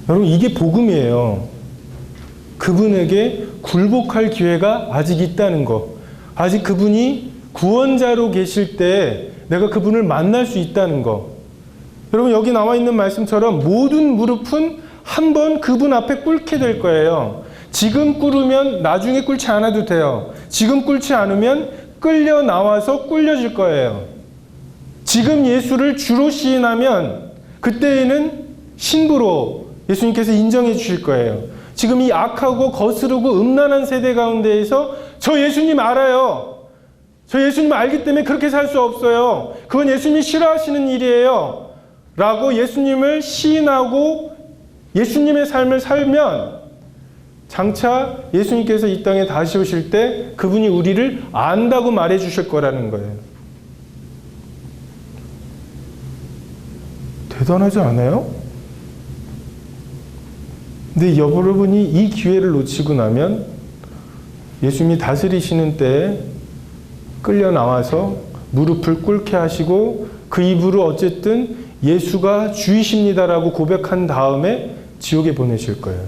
여러분, 이게 복음이에요. 그분에게 굴복할 기회가 아직 있다는 거. 아직 그분이 구원자로 계실 때 내가 그분을 만날 수 있다는 거. 여러분, 여기 나와 있는 말씀처럼 모든 무릎은 한 번 그분 앞에 꿇게 될 거예요. 지금 꿇으면 나중에 꿇지 않아도 돼요. 지금 꿇지 않으면 끌려 나와서 꿇려질 거예요. 지금 예수를 주로 시인하면 그때에는 신부로 예수님께서 인정해 주실 거예요. 지금 이 악하고 거스르고 음란한 세대 가운데에서 저 예수님 알아요. 저 예수님 알기 때문에 그렇게 살 수 없어요. 그건 예수님이 싫어하시는 일이에요. 라고 예수님을 시인하고 예수님의 삶을 살면 장차 예수님께서 이 땅에 다시 오실 때 그분이 우리를 안다고 말해 주실 거라는 거예요. 대단하지 않아요? 근데 여러분이 이 기회를 놓치고 나면 예수님이 다스리시는 때에 끌려 나와서 무릎을 꿇게 하시고 그 입으로 어쨌든 예수가 주이십니다라고 고백한 다음에 지옥에 보내실 거예요.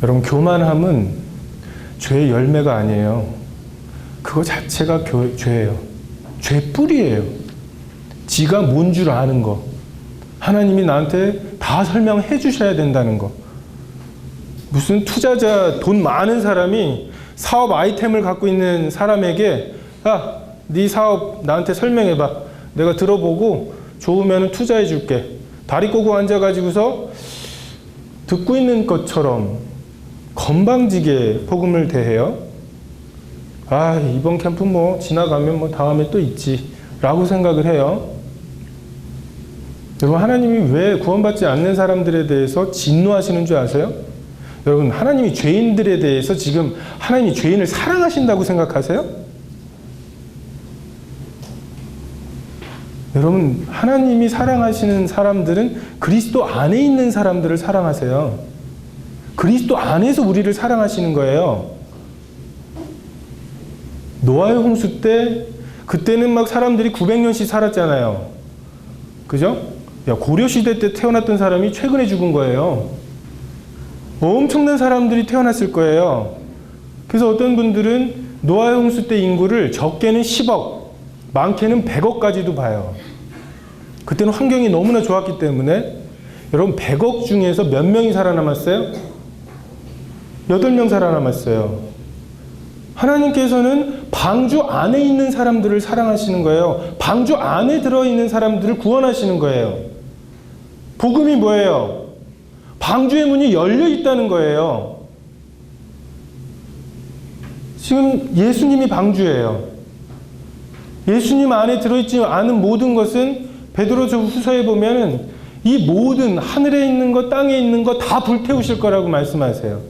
여러분, 교만함은 죄의 열매가 아니에요. 그거 자체가 죄예요. 죄 뿌리예요. 지가 뭔 줄 아는 거. 하나님이 나한테 다 설명해 주셔야 된다는 거. 무슨 투자자, 돈 많은 사람이 사업 아이템을 갖고 있는 사람에게 야, 네 사업 나한테 설명해봐. 내가 들어보고 좋으면 투자해 줄게. 다리 꼬고 앉아가지고서 듣고 있는 것처럼 건방지게 복음을 대해요. 이번 캠프 뭐 지나가면 다음에 또 있지 라고 생각을 해요. 여러분, 하나님이 왜 구원받지 않는 사람들에 대해서 진노하시는 줄 아세요? 여러분, 하나님이 죄인들에 대해서 지금 하나님이 죄인을 사랑하신다고 생각하세요? 여러분, 하나님이 사랑하시는 사람들은 그리스도 안에 있는 사람들을 사랑하세요. 그리스도 안에서 우리를 사랑하시는 거예요. 노아의 홍수 때 그때는 막 사람들이 900년씩 살았잖아요. 그죠? 고려시대 때 태어났던 사람이 최근에 죽은 거예요. 엄청난 사람들이 태어났을 거예요. 그래서 어떤 분들은 노아의 홍수 때 인구를 적게는 10억, 많게는 100억까지도 봐요. 그때는 환경이 너무나 좋았기 때문에. 여러분, 100억 중에서 몇 명이 살아남았어요? 8명 살아남았어요. 하나님께서는 방주 안에 있는 사람들을 사랑하시는 거예요. 방주 안에 들어있는 사람들을 구원하시는 거예요. 복음이 뭐예요? 방주의 문이 열려 있다는 거예요. 지금 예수님이 방주예요. 예수님 안에 들어있지 않은 모든 것은 베드로서 후서에 보면은 이 모든 하늘에 있는 것, 땅에 있는 것 다 불태우실 거라고 말씀하세요.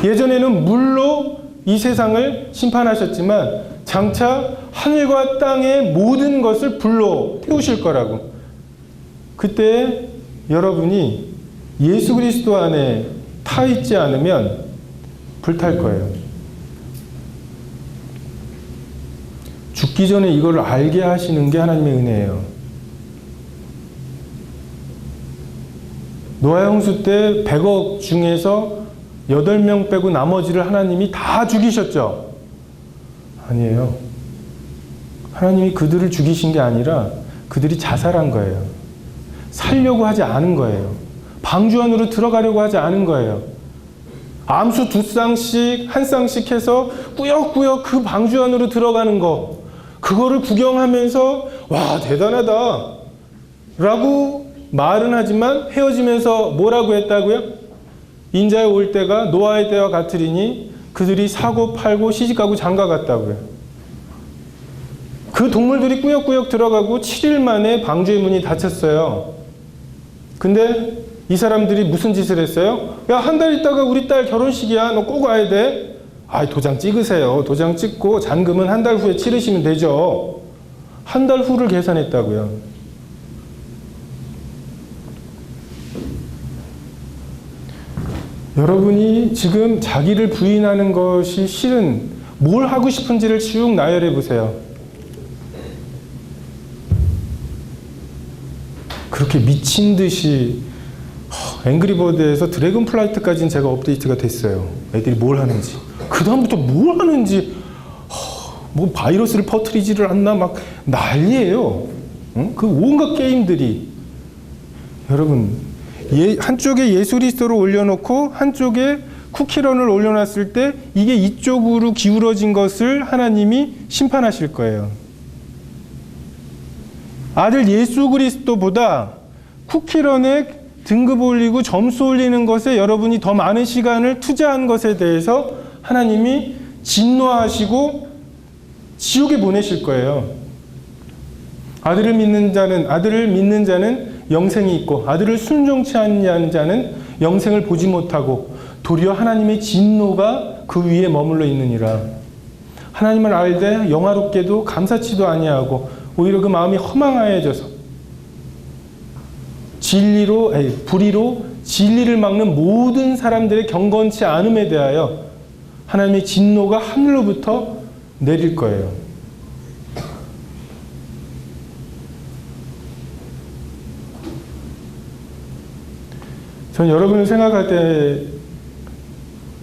예전에는 물로 이 세상을 심판하셨지만 장차 하늘과 땅의 모든 것을 불로 태우실 거라고. 그때 여러분이 예수 그리스도 안에 타 있지 않으면 불탈 거예요. 죽기 전에 이걸 알게 하시는 게 하나님의 은혜예요. 노아의 홍수 때 100억 중에서 8명 빼고 나머지를 하나님이 다 죽이셨죠? 아니에요. 하나님이 그들을 죽이신 게 아니라 그들이 자살한 거예요. 살려고 하지 않은 거예요. 방주 안으로 들어가려고 하지 않은 거예요. 암수 2쌍씩, 1쌍씩 해서 꾸역꾸역 그 방주 안으로 들어가는 거, 그거를 구경하면서 와, 대단하다 라고 말은 하지만 헤어지면서 뭐라고 했다고요? 인자에 올 때가 노아의 때와 같으리니 그들이 사고 팔고 시집가고 장가갔다고요. 그 동물들이 꾸역꾸역 들어가고 7일 만에 방주의 문이 닫혔어요. 근데 이 사람들이 무슨 짓을 했어요? 야, 한 달 있다가 우리 딸 결혼식이야. 너 꼭 와야 돼. 도장 찍으세요. 도장 찍고 잔금은 한 달 후에 치르시면 되죠. 한 달 후를 계산했다고요. 여러분이 지금 자기를 부인하는 것이 싫은, 뭘 하고 싶은지를 쭉 나열해 보세요. 그렇게 미친 듯이 앵그리버드에서 드래곤 플라이트까지는 제가 업데이트가 됐어요. 애들이 뭘 하는지. 그 다음부터 뭘 하는지, 뭐 바이러스를 퍼뜨리지를 않나 막 난리예요. 응? 그 온갖 게임들이. 여러분, 한쪽에 예수 그리스도를 올려놓고 한쪽에 쿠키런을 올려놨을 때 이게 이쪽으로 기울어진 것을 하나님이 심판하실 거예요. 아들 예수 그리스도보다 쿠키런에 등급 올리고 점수 올리는 것에 여러분이 더 많은 시간을 투자한 것에 대해서 하나님이 진노하시고 지옥에 보내실 거예요. 아들을 믿는 자는 영생이 있고 아들을 순종치 않는 자는 영생을 보지 못하고 도리어 하나님의 진노가 그 위에 머물러 있느니라. 하나님을 알되 영화롭게도 감사치도 아니하고 오히려 그 마음이 허망하여져서 불의로 진리를 막는 모든 사람들의 경건치 않음에 대하여 하나님의 진노가 하늘로부터 내릴 거예요. 전 여러분을 생각할 때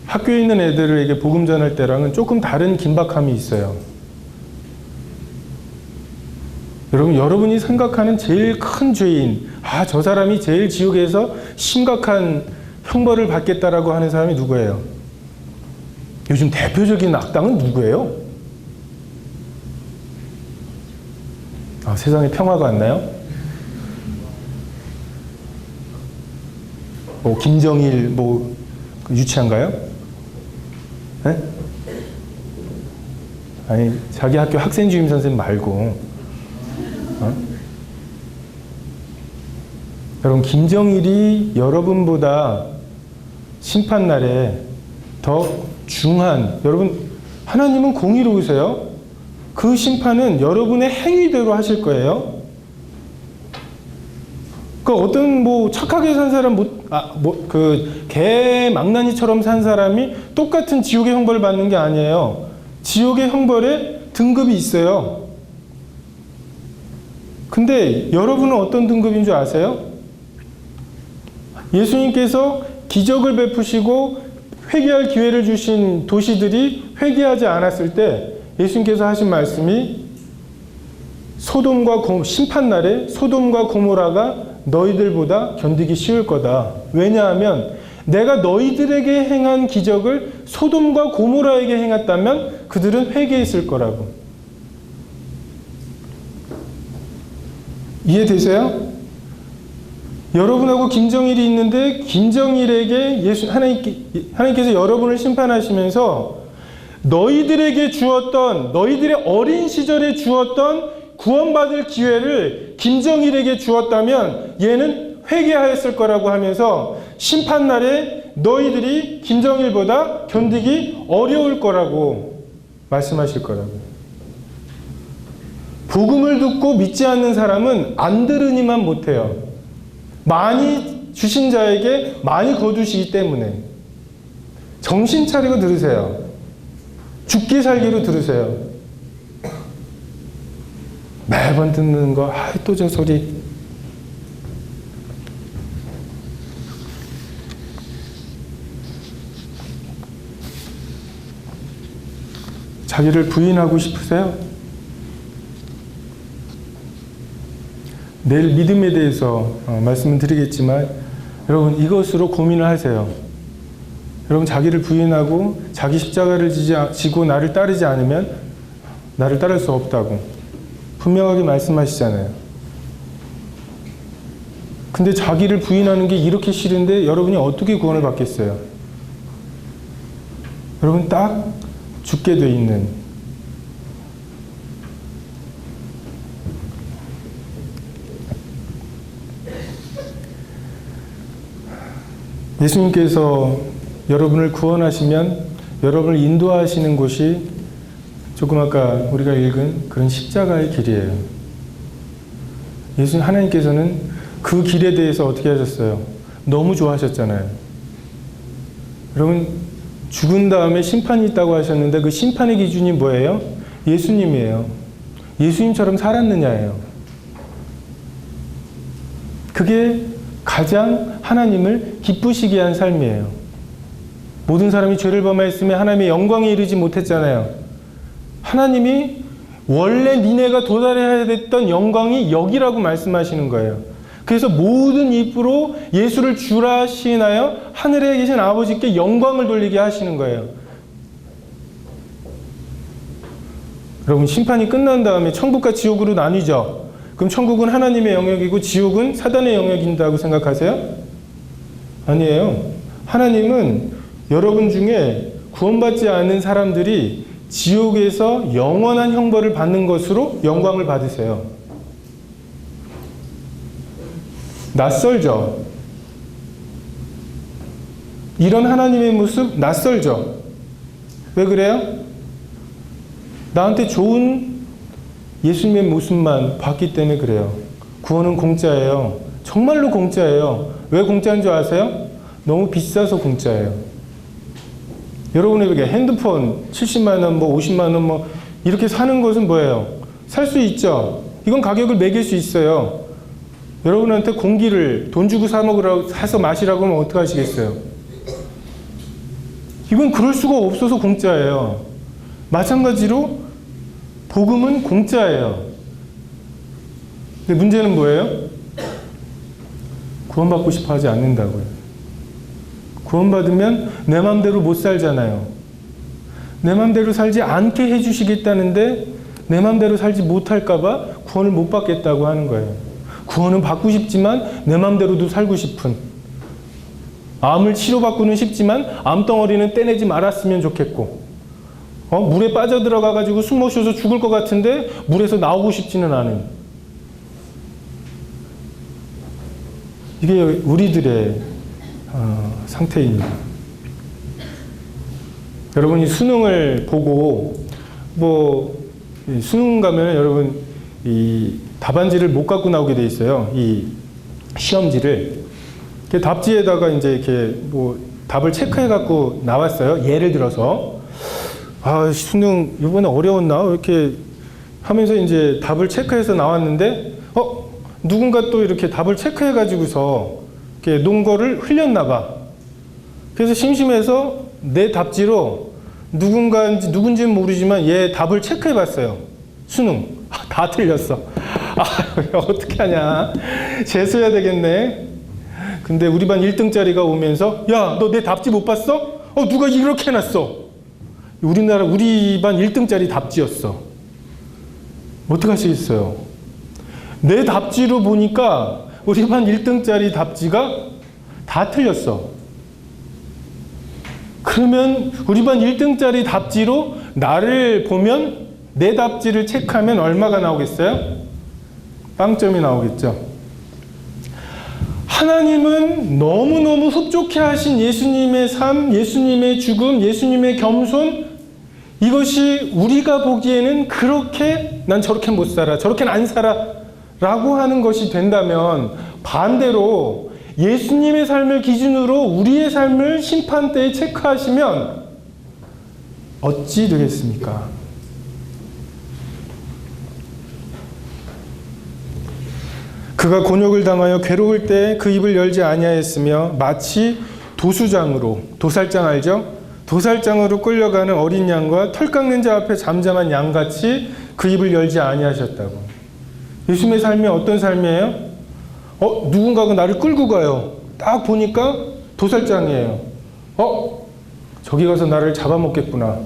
학교에 있는 애들에게 복음 전할 때랑은 조금 다른 긴박함이 있어요. 여러분이 생각하는 제일 큰 죄인, 저 사람이 제일 지옥에서 심각한 형벌을 받겠다라고 하는 사람이 누구예요? 요즘 대표적인 악당은 누구예요? 세상에 평화가 왔나요? 김정일 유치한가요? 네? 아니, 자기 학교 학생주임 선생님 말고. 여러분, 김정일이 여러분보다 심판날에 더 중한, 여러분, 하나님은 공의로우세요. 그 심판은 여러분의 행위대로 하실 거예요. 어떤 착하게 산 사람, 개 망나니처럼 산 사람이 똑같은 지옥의 형벌을 받는 게 아니에요. 지옥의 형벌에 등급이 있어요. 근데 여러분은 어떤 등급인 줄 아세요? 예수님께서 기적을 베푸시고 회개할 기회를 주신 도시들이 회개하지 않았을 때 예수님께서 하신 말씀이 심판날에 소돔과 고모라가 너희들보다 견디기 쉬울 거다. 왜냐하면 내가 너희들에게 행한 기적을 소돔과 고모라에게 행했다면 그들은 회개했을 거라고. 이해되세요? 여러분하고 김정일이 있는데 김정일에게 하나님께서 여러분을 심판하시면서 너희들에게 주었던, 너희들의 어린 시절에 주었던 구원받을 기회를 김정일에게 주었다면 얘는 회개하였을 거라고 하면서 심판날에 너희들이 김정일보다 견디기 어려울 거라고 말씀하실 거라고. 복음을 듣고 믿지 않는 사람은 안 들으니만 못해요. 많이 주신 자에게 많이 거두시기 때문에. 정신 차리고 들으세요. 죽기 살기로 들으세요. 매번 듣는 거, 또 저 소리. 자기를 부인하고 싶으세요? 내일 믿음에 대해서 말씀을 드리겠지만 여러분 이것으로 고민을 하세요. 여러분 자기를 부인하고 자기 십자가를 지고 나를 따르지 않으면 나를 따를 수 없다고 분명하게 말씀하시잖아요. 근데 자기를 부인하는 게 이렇게 싫은데 여러분이 어떻게 구원을 받겠어요? 여러분 딱 죽게 돼 있는, 예수님께서 여러분을 구원하시면 여러분을 인도하시는 곳이 조금 아까 우리가 읽은 그런 십자가의 길이에요. 예수님 하나님께서는 그 길에 대해서 어떻게 하셨어요? 너무 좋아하셨잖아요. 여러분 죽은 다음에 심판이 있다고 하셨는데 그 심판의 기준이 뭐예요? 예수님이에요. 예수님처럼 살았느냐예요. 그게 가장 하나님을 기쁘시게 한 삶이에요. 모든 사람이 죄를 범하였으며 하나님의 영광에 이르지 못했잖아요. 하나님이 원래 니네가 도달해야 됐던 영광이 여기라고 말씀하시는 거예요. 그래서 모든 입으로 예수를 주라 하시나요? 하늘에 계신 아버지께 영광을 돌리게 하시는 거예요. 여러분 심판이 끝난 다음에 천국과 지옥으로 나뉘죠. 그럼 천국은 하나님의 영역이고 지옥은 사단의 영역인다고 생각하세요? 아니에요. 하나님은 여러분 중에 구원받지 않은 사람들이 지옥에서 영원한 형벌을 받는 것으로 영광을 받으세요. 낯설죠? 이런 하나님의 모습 낯설죠? 왜 그래요? 나한테 좋은 예수님의 모습만 봤기 때문에 그래요. 구원은 공짜예요. 정말로 공짜예요. 왜 공짜인 줄 아세요? 너무 비싸서 공짜예요. 여러분에게 핸드폰 70만 원, 50만 원 이렇게 사는 것은 뭐예요? 살 수 있죠. 이건 가격을 매길 수 있어요. 여러분한테 공기를 돈 주고 사서 마시라고 하면 어떻게 하시겠어요? 이건 그럴 수가 없어서 공짜예요. 마찬가지로 복음은 공짜예요. 근데 문제는 뭐예요? 구원받고 싶어 하지 않는다고요. 구원받으면 내 맘대로 못 살잖아요. 내 맘대로 살지 않게 해주시겠다는데 내 맘대로 살지 못할까봐 구원을 못 받겠다고 하는 거예요. 구원은 받고 싶지만 내 맘대로도 살고 싶은, 암을 치료받고는 싶지만 암덩어리는 떼내지 말았으면 좋겠고, 물에 빠져들어가가지고 숨 못 쉬어서 죽을 것 같은데 물에서 나오고 싶지는 않은, 이게 우리들의 상태입니다. 여러분이 수능을 보고 수능 가면 여러분 이 답안지를 못 갖고 나오게 돼 있어요. 이 시험지를 답지에다가 이제 이렇게 답을 체크해 갖고 나왔어요. 예를 들어서 수능 이번에 어려웠나 이렇게 하면서 이제 답을 체크해서 나왔는데 누군가 또 이렇게 답을 체크해 가지고서 이렇게 놓은 거를 흘렸나 봐. 그래서 심심해서 내 답지로 누군지는 모르지만 얘 답을 체크해 봤어요. 수능 다 틀렸어. 어떻게 하냐, 재수해야 되겠네. 근데 우리 반 1등짜리가 오면서 야, 너 내 답지 못 봤어? 누가 이렇게 해놨어. 우리 반 1등짜리 답지였어. 어떡하시겠어요? 내 답지로 보니까 우리 반 1등짜리 답지가 다 틀렸어. 그러면 우리 반 1등짜리 답지로 나를 보면 내 답지를 체크하면 얼마가 나오겠어요? 빵점이 나오겠죠. 하나님은 너무너무 흡족해 하신 예수님의 삶, 예수님의 죽음, 예수님의 겸손, 이것이 우리가 보기에는 그렇게 난 저렇게 못 살아, 저렇게는 안 살아 라고 하는 것이 된다면, 반대로 예수님의 삶을 기준으로 우리의 삶을 심판대에 체크하시면 어찌 되겠습니까? 그가 곤욕을 당하여 괴로울 때 그 입을 열지 아니하였으며 마치 도수장으로, 도살장 알죠? 도살장으로 끌려가는 어린 양과 털 깎는 자 앞에 잠잠한 양같이 그 입을 열지 아니하셨다고. 예수님의 삶이 어떤 삶이에요? 누군가가 나를 끌고 가요. 딱 보니까 도살장이에요. 저기 가서 나를 잡아먹겠구나.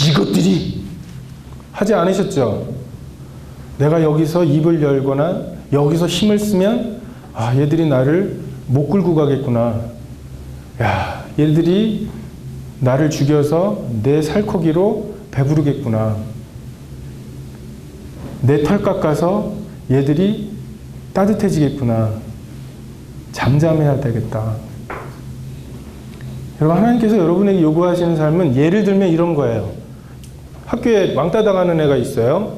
이것들이 하지 않으셨죠? 내가 여기서 입을 열거나 여기서 힘을 쓰면 얘들이 나를 못 끌고 가겠구나. 야, 얘들이 나를 죽여서 내 살코기로 배부르겠구나. 내 털 깎아서 얘들이 따뜻해지겠구나. 잠잠해야 되겠다. 여러분, 하나님께서 여러분에게 요구하시는 삶은 예를 들면 이런 거예요. 학교에 왕따 당하는 애가 있어요.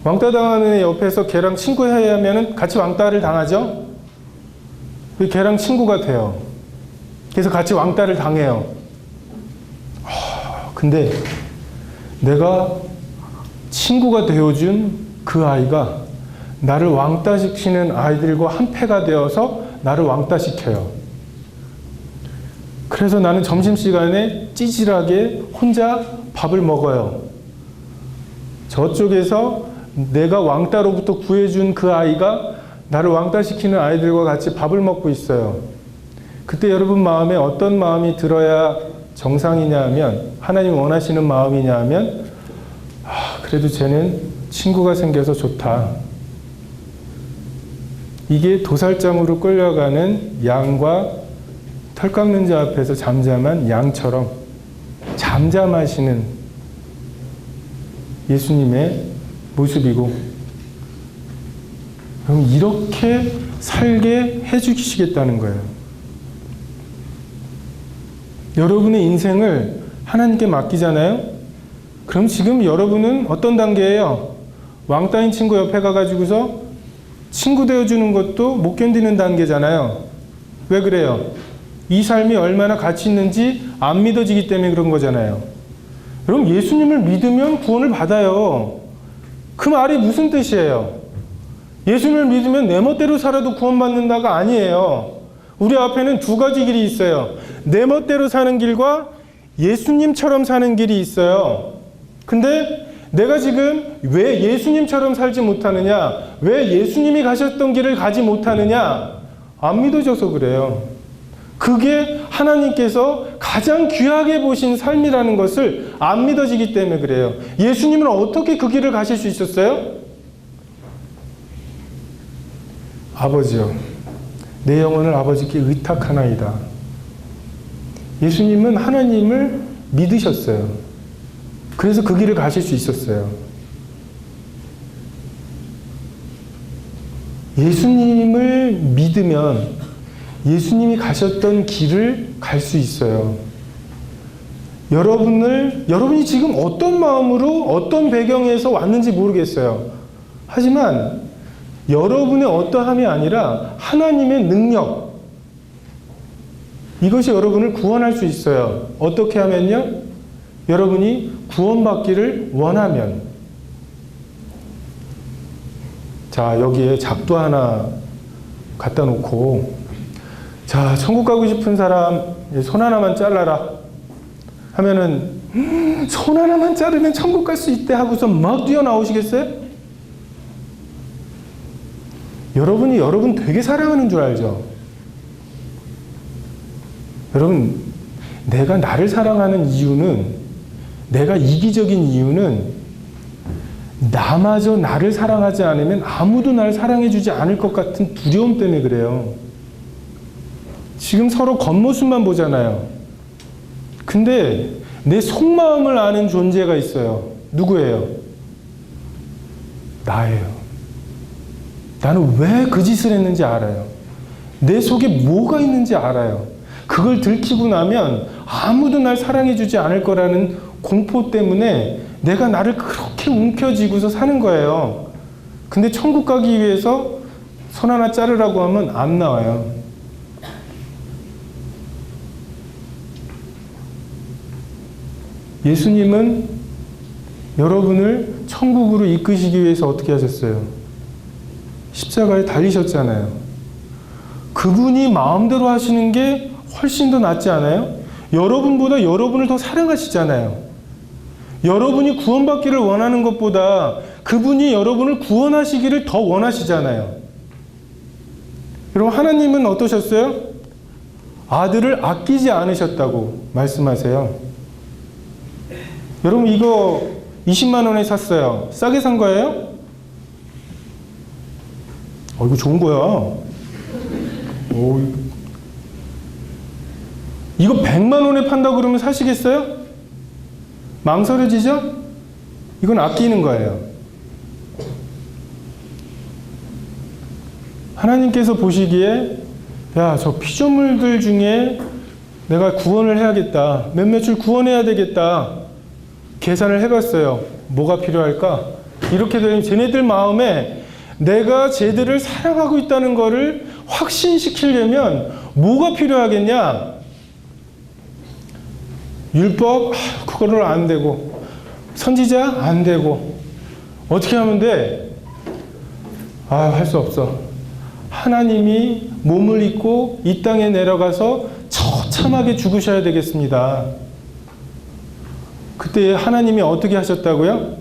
왕따 당하는 애 옆에서 걔랑 친구해야 하면 같이 왕따를 당하죠? 걔랑 친구가 돼요. 그래서 같이 왕따를 당해요. 근데 내가 친구가 되어준 그 아이가 나를 왕따시키는 아이들과 한패가 되어서 나를 왕따시켜요. 그래서 나는 점심시간에 찌질하게 혼자 밥을 먹어요. 저쪽에서 내가 왕따로부터 구해준 그 아이가 나를 왕따시키는 아이들과 같이 밥을 먹고 있어요. 그때 여러분 마음에 어떤 마음이 들어야 정상이냐 하면, 하나님 원하시는 마음이냐 하면, 그래도 쟤는 친구가 생겨서 좋다. 이게 도살장으로 끌려가는 양과 털 깎는 자 앞에서 잠잠한 양처럼 잠잠하시는 예수님의 모습이고, 그럼 이렇게 살게 해주시겠다는 거예요. 여러분의 인생을 하나님께 맡기잖아요? 그럼 지금 여러분은 어떤 단계예요? 왕따인 친구 옆에 가가지고서 친구 되어주는 것도 못 견디는 단계잖아요. 왜 그래요? 이 삶이 얼마나 가치 있는지 안 믿어지기 때문에 그런 거잖아요. 여러분, 예수님을 믿으면 구원을 받아요. 그 말이 무슨 뜻이에요? 예수님을 믿으면 내 멋대로 살아도 구원받는다가 아니에요. 우리 앞에는 두 가지 길이 있어요. 내 멋대로 사는 길과 예수님처럼 사는 길이 있어요. 근데 내가 지금 왜 예수님처럼 살지 못하느냐? 왜 예수님이 가셨던 길을 가지 못하느냐? 안 믿어져서 그래요. 그게 하나님께서 가장 귀하게 보신 삶이라는 것을 안 믿어지기 때문에 그래요. 예수님은 어떻게 그 길을 가실 수 있었어요? 아버지요, 내 영혼을 아버지께 의탁하나이다. 예수님은 하나님을 믿으셨어요. 그래서 그 길을 가실 수 있었어요. 예수님을 믿으면 예수님이 가셨던 길을 갈 수 있어요. 여러분이 지금 어떤 마음으로 어떤 배경에서 왔는지 모르겠어요. 하지만 여러분의 어떠함이 아니라 하나님의 능력, 이것이 여러분을 구원할 수 있어요. 어떻게 하면요? 여러분이 구원받기를 원하면. 자, 여기에 작두 하나 갖다 놓고, 자, 천국 가고 싶은 사람 손 하나만 잘라라 하면은 손 하나만 자르면 천국 갈 수 있대 하고서 막 뛰어나오시겠어요? 여러분이 여러분 되게 사랑하는 줄 알죠? 여러분, 내가 나를 사랑하는 이유는, 내가 이기적인 이유는 나마저 나를 사랑하지 않으면 아무도 날 사랑해주지 않을 것 같은 두려움 때문에 그래요. 지금 서로 겉모습만 보잖아요. 근데 내 속마음을 아는 존재가 있어요. 누구예요? 나예요. 나는 왜 그 짓을 했는지 알아요. 내 속에 뭐가 있는지 알아요. 그걸 들키고 나면 아무도 날 사랑해주지 않을 거라는 공포 때문에 내가 나를 그렇게 움켜쥐고서 사는 거예요. 근데 천국 가기 위해서 손 하나 자르라고 하면 안 나와요. 예수님은 여러분을 천국으로 이끄시기 위해서 어떻게 하셨어요? 십자가에 달리셨잖아요. 그분이 마음대로 하시는 게 훨씬 더 낫지 않아요? 여러분보다 여러분을 더 사랑하시잖아요. 여러분이 구원받기를 원하는 것보다 그분이 여러분을 구원하시기를 더 원하시잖아요. 여러분, 하나님은 어떠셨어요? 아들을 아끼지 않으셨다고 말씀하세요. 여러분, 이거 20만 원에 샀어요. 싸게 산 거예요? 이거 좋은 거야. 이거 100만 원에 판다고 그러면 사시겠어요? 망설여지죠? 이건 아끼는 거예요. 하나님께서 보시기에, 야, 저 피조물들 중에 내가 구원을 해야겠다. 몇몇 줄 구원해야 되겠다. 계산을 해봤어요. 뭐가 필요할까? 이렇게 되면 쟤네들 마음에 내가 쟤들을 사랑하고 있다는 것을 확신시키려면 뭐가 필요하겠냐? 율법? 그거는 안 되고, 선지자? 안 되고, 어떻게 하면 돼? 할 수 없어. 하나님이 몸을 입고 이 땅에 내려가서 처참하게 죽으셔야 되겠습니다. 그때 하나님이 어떻게 하셨다고요?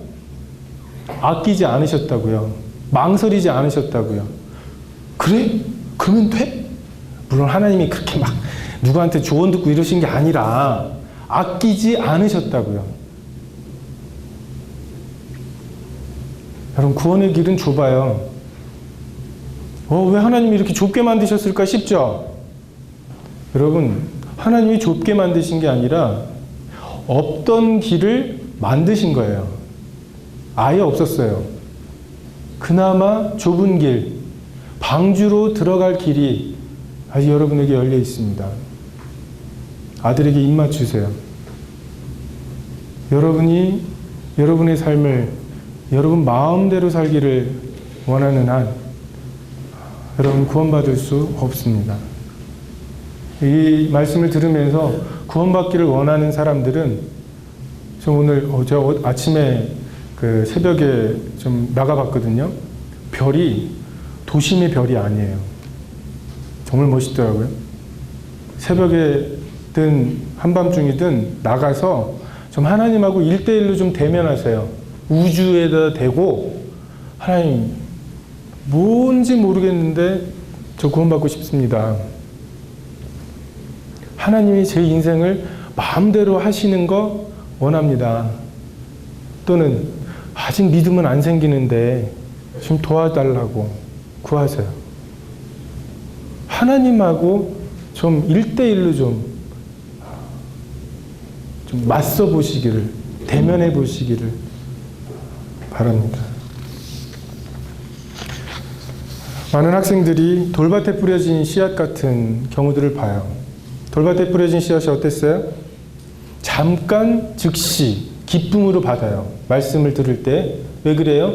아끼지 않으셨다고요. 망설이지 않으셨다고요. 그래? 그러면 돼? 물론 하나님이 그렇게 막 누구한테 조언 듣고 이러신 게 아니라 아끼지 않으셨다고요. 여러분, 구원의 길은 좁아요. 왜 하나님이 이렇게 좁게 만드셨을까 싶죠? 여러분, 하나님이 좁게 만드신 게 아니라 없던 길을 만드신 거예요. 아예 없었어요. 그나마 좁은 길, 방주로 들어갈 길이 아직 여러분에게 열려 있습니다. 아들에게 입맞추세요. 여러분이 여러분의 삶을 여러분 마음대로 살기를 원하는 한 여러분 구원받을 수 없습니다. 이 말씀을 들으면서 구원받기를 원하는 사람들은 저 오늘 저 아침에 그 새벽에 좀 나가봤거든요. 별이 도심의 별이 아니에요. 정말 멋있더라고요. 새벽에든 한밤중이든 나가서 좀 하나님하고 1대1로 좀 대면하세요. 우주에다 대고 하나님 뭔지 모르겠는데 저 구원받고 싶습니다. 하나님이 제 인생을 마음대로 하시는 거 원합니다. 또는 아직 믿음은 안 생기는데 좀 도와달라고 구하세요. 하나님하고 좀 1대1로 좀 맞서 보시기를, 대면해 보시기를 바랍니다. 많은 학생들이 돌밭에 뿌려진 씨앗 같은 경우들을 봐요. 돌밭에 뿌려진 씨앗이 어땠어요? 잠깐 즉시 기쁨으로 받아요. 말씀을 들을 때. 왜 그래요?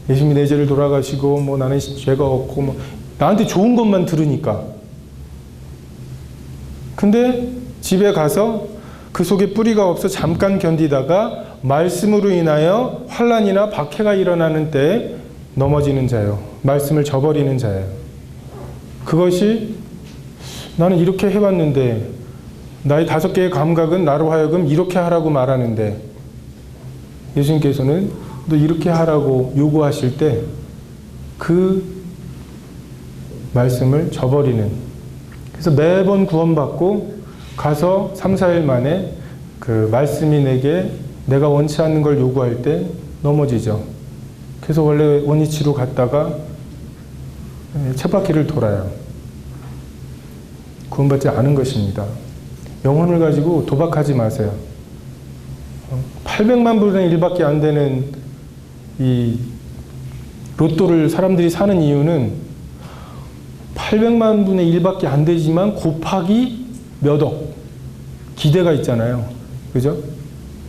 예수님이 내 죄를 돌아가시고 뭐 나는 죄가 없고 뭐 나한테 좋은 것만 들으니까. 근데 집에 가서 그 속에 뿌리가 없어 잠깐 견디다가 말씀으로 인하여 환난이나 박해가 일어나는 때 넘어지는 자요. 말씀을 저버리는 자예요. 그것이 나는 이렇게 해봤는데 나의 5개의 감각은 나로 하여금 이렇게 하라고 말하는데 예수님께서는 너 이렇게 하라고 요구하실 때 그 말씀을 저버리는, 그래서 매번 구원받고 가서 3, 4일 만에 그 말씀이 내가 원치 않는 걸 요구할 때 넘어지죠. 그래서 원래 원위치로 갔다가 쳇바퀴를 돌아요. 구원받지 않은 것입니다. 영혼을 가지고 도박하지 마세요. 800만 분의 1밖에 안 되는 이 로또를 사람들이 사는 이유는 800만 분의 1밖에 안 되지만 곱하기 몇 억 기대가 있잖아요. 그죠?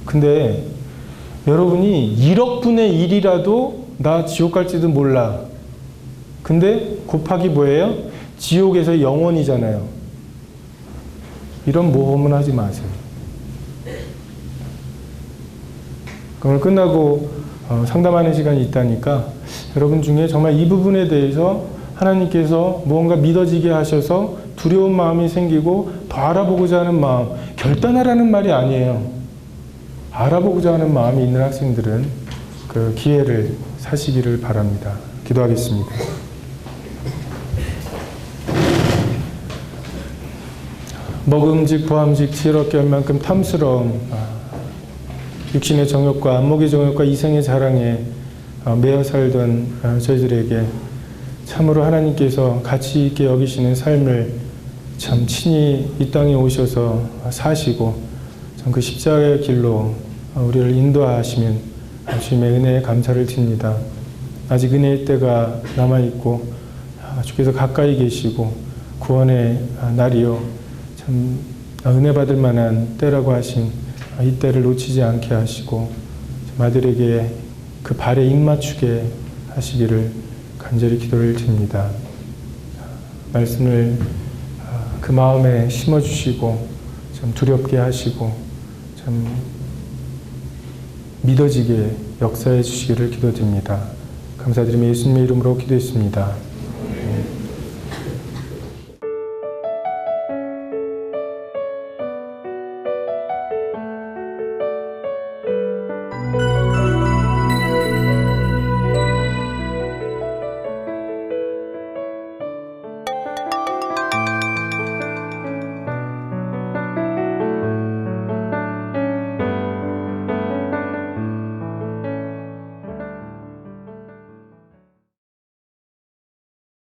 근데 여러분이 1억 분의 1이라도 나 지옥 갈지도 몰라. 근데 곱하기 뭐예요? 지옥에서 영원이잖아요. 이런 모험은 하지 마세요. 오늘 끝나고 상담하는 시간이 있다니까 여러분 중에 정말 이 부분에 대해서 하나님께서 무언가 믿어지게 하셔서 두려운 마음이 생기고 더 알아보고자 하는 마음, 결단하라는 말이 아니에요. 알아보고자 하는 마음이 있는 학생들은 그 기회를 사시기를 바랍니다. 기도하겠습니다. 먹음직 보암직 지혜롭게 할 만큼 탐스러운 육신의 정욕과 안목의 정욕과 이생의 자랑에 매여 살던 저희들에게 참으로 하나님께서 가치 있게 여기시는 삶을 참 친히 이 땅에 오셔서 사시고 참 그 십자가의 길로 우리를 인도하시면 주님의 은혜에 감사를 드립니다. 아직 은혜의 때가 남아있고 주께서 가까이 계시고 구원의 날이요 참 은혜 받을 만한 때라고 하신 이 때를 놓치지 않게 하시고 아들에게 그 발에 입맞추게 하시기를 간절히 기도를 드립니다. 말씀을 그 마음에 심어주시고 참 두렵게 하시고 참 믿어지게 역사해 주시기를 기도드립니다. 감사드리며 예수님의 이름으로 기도했습니다.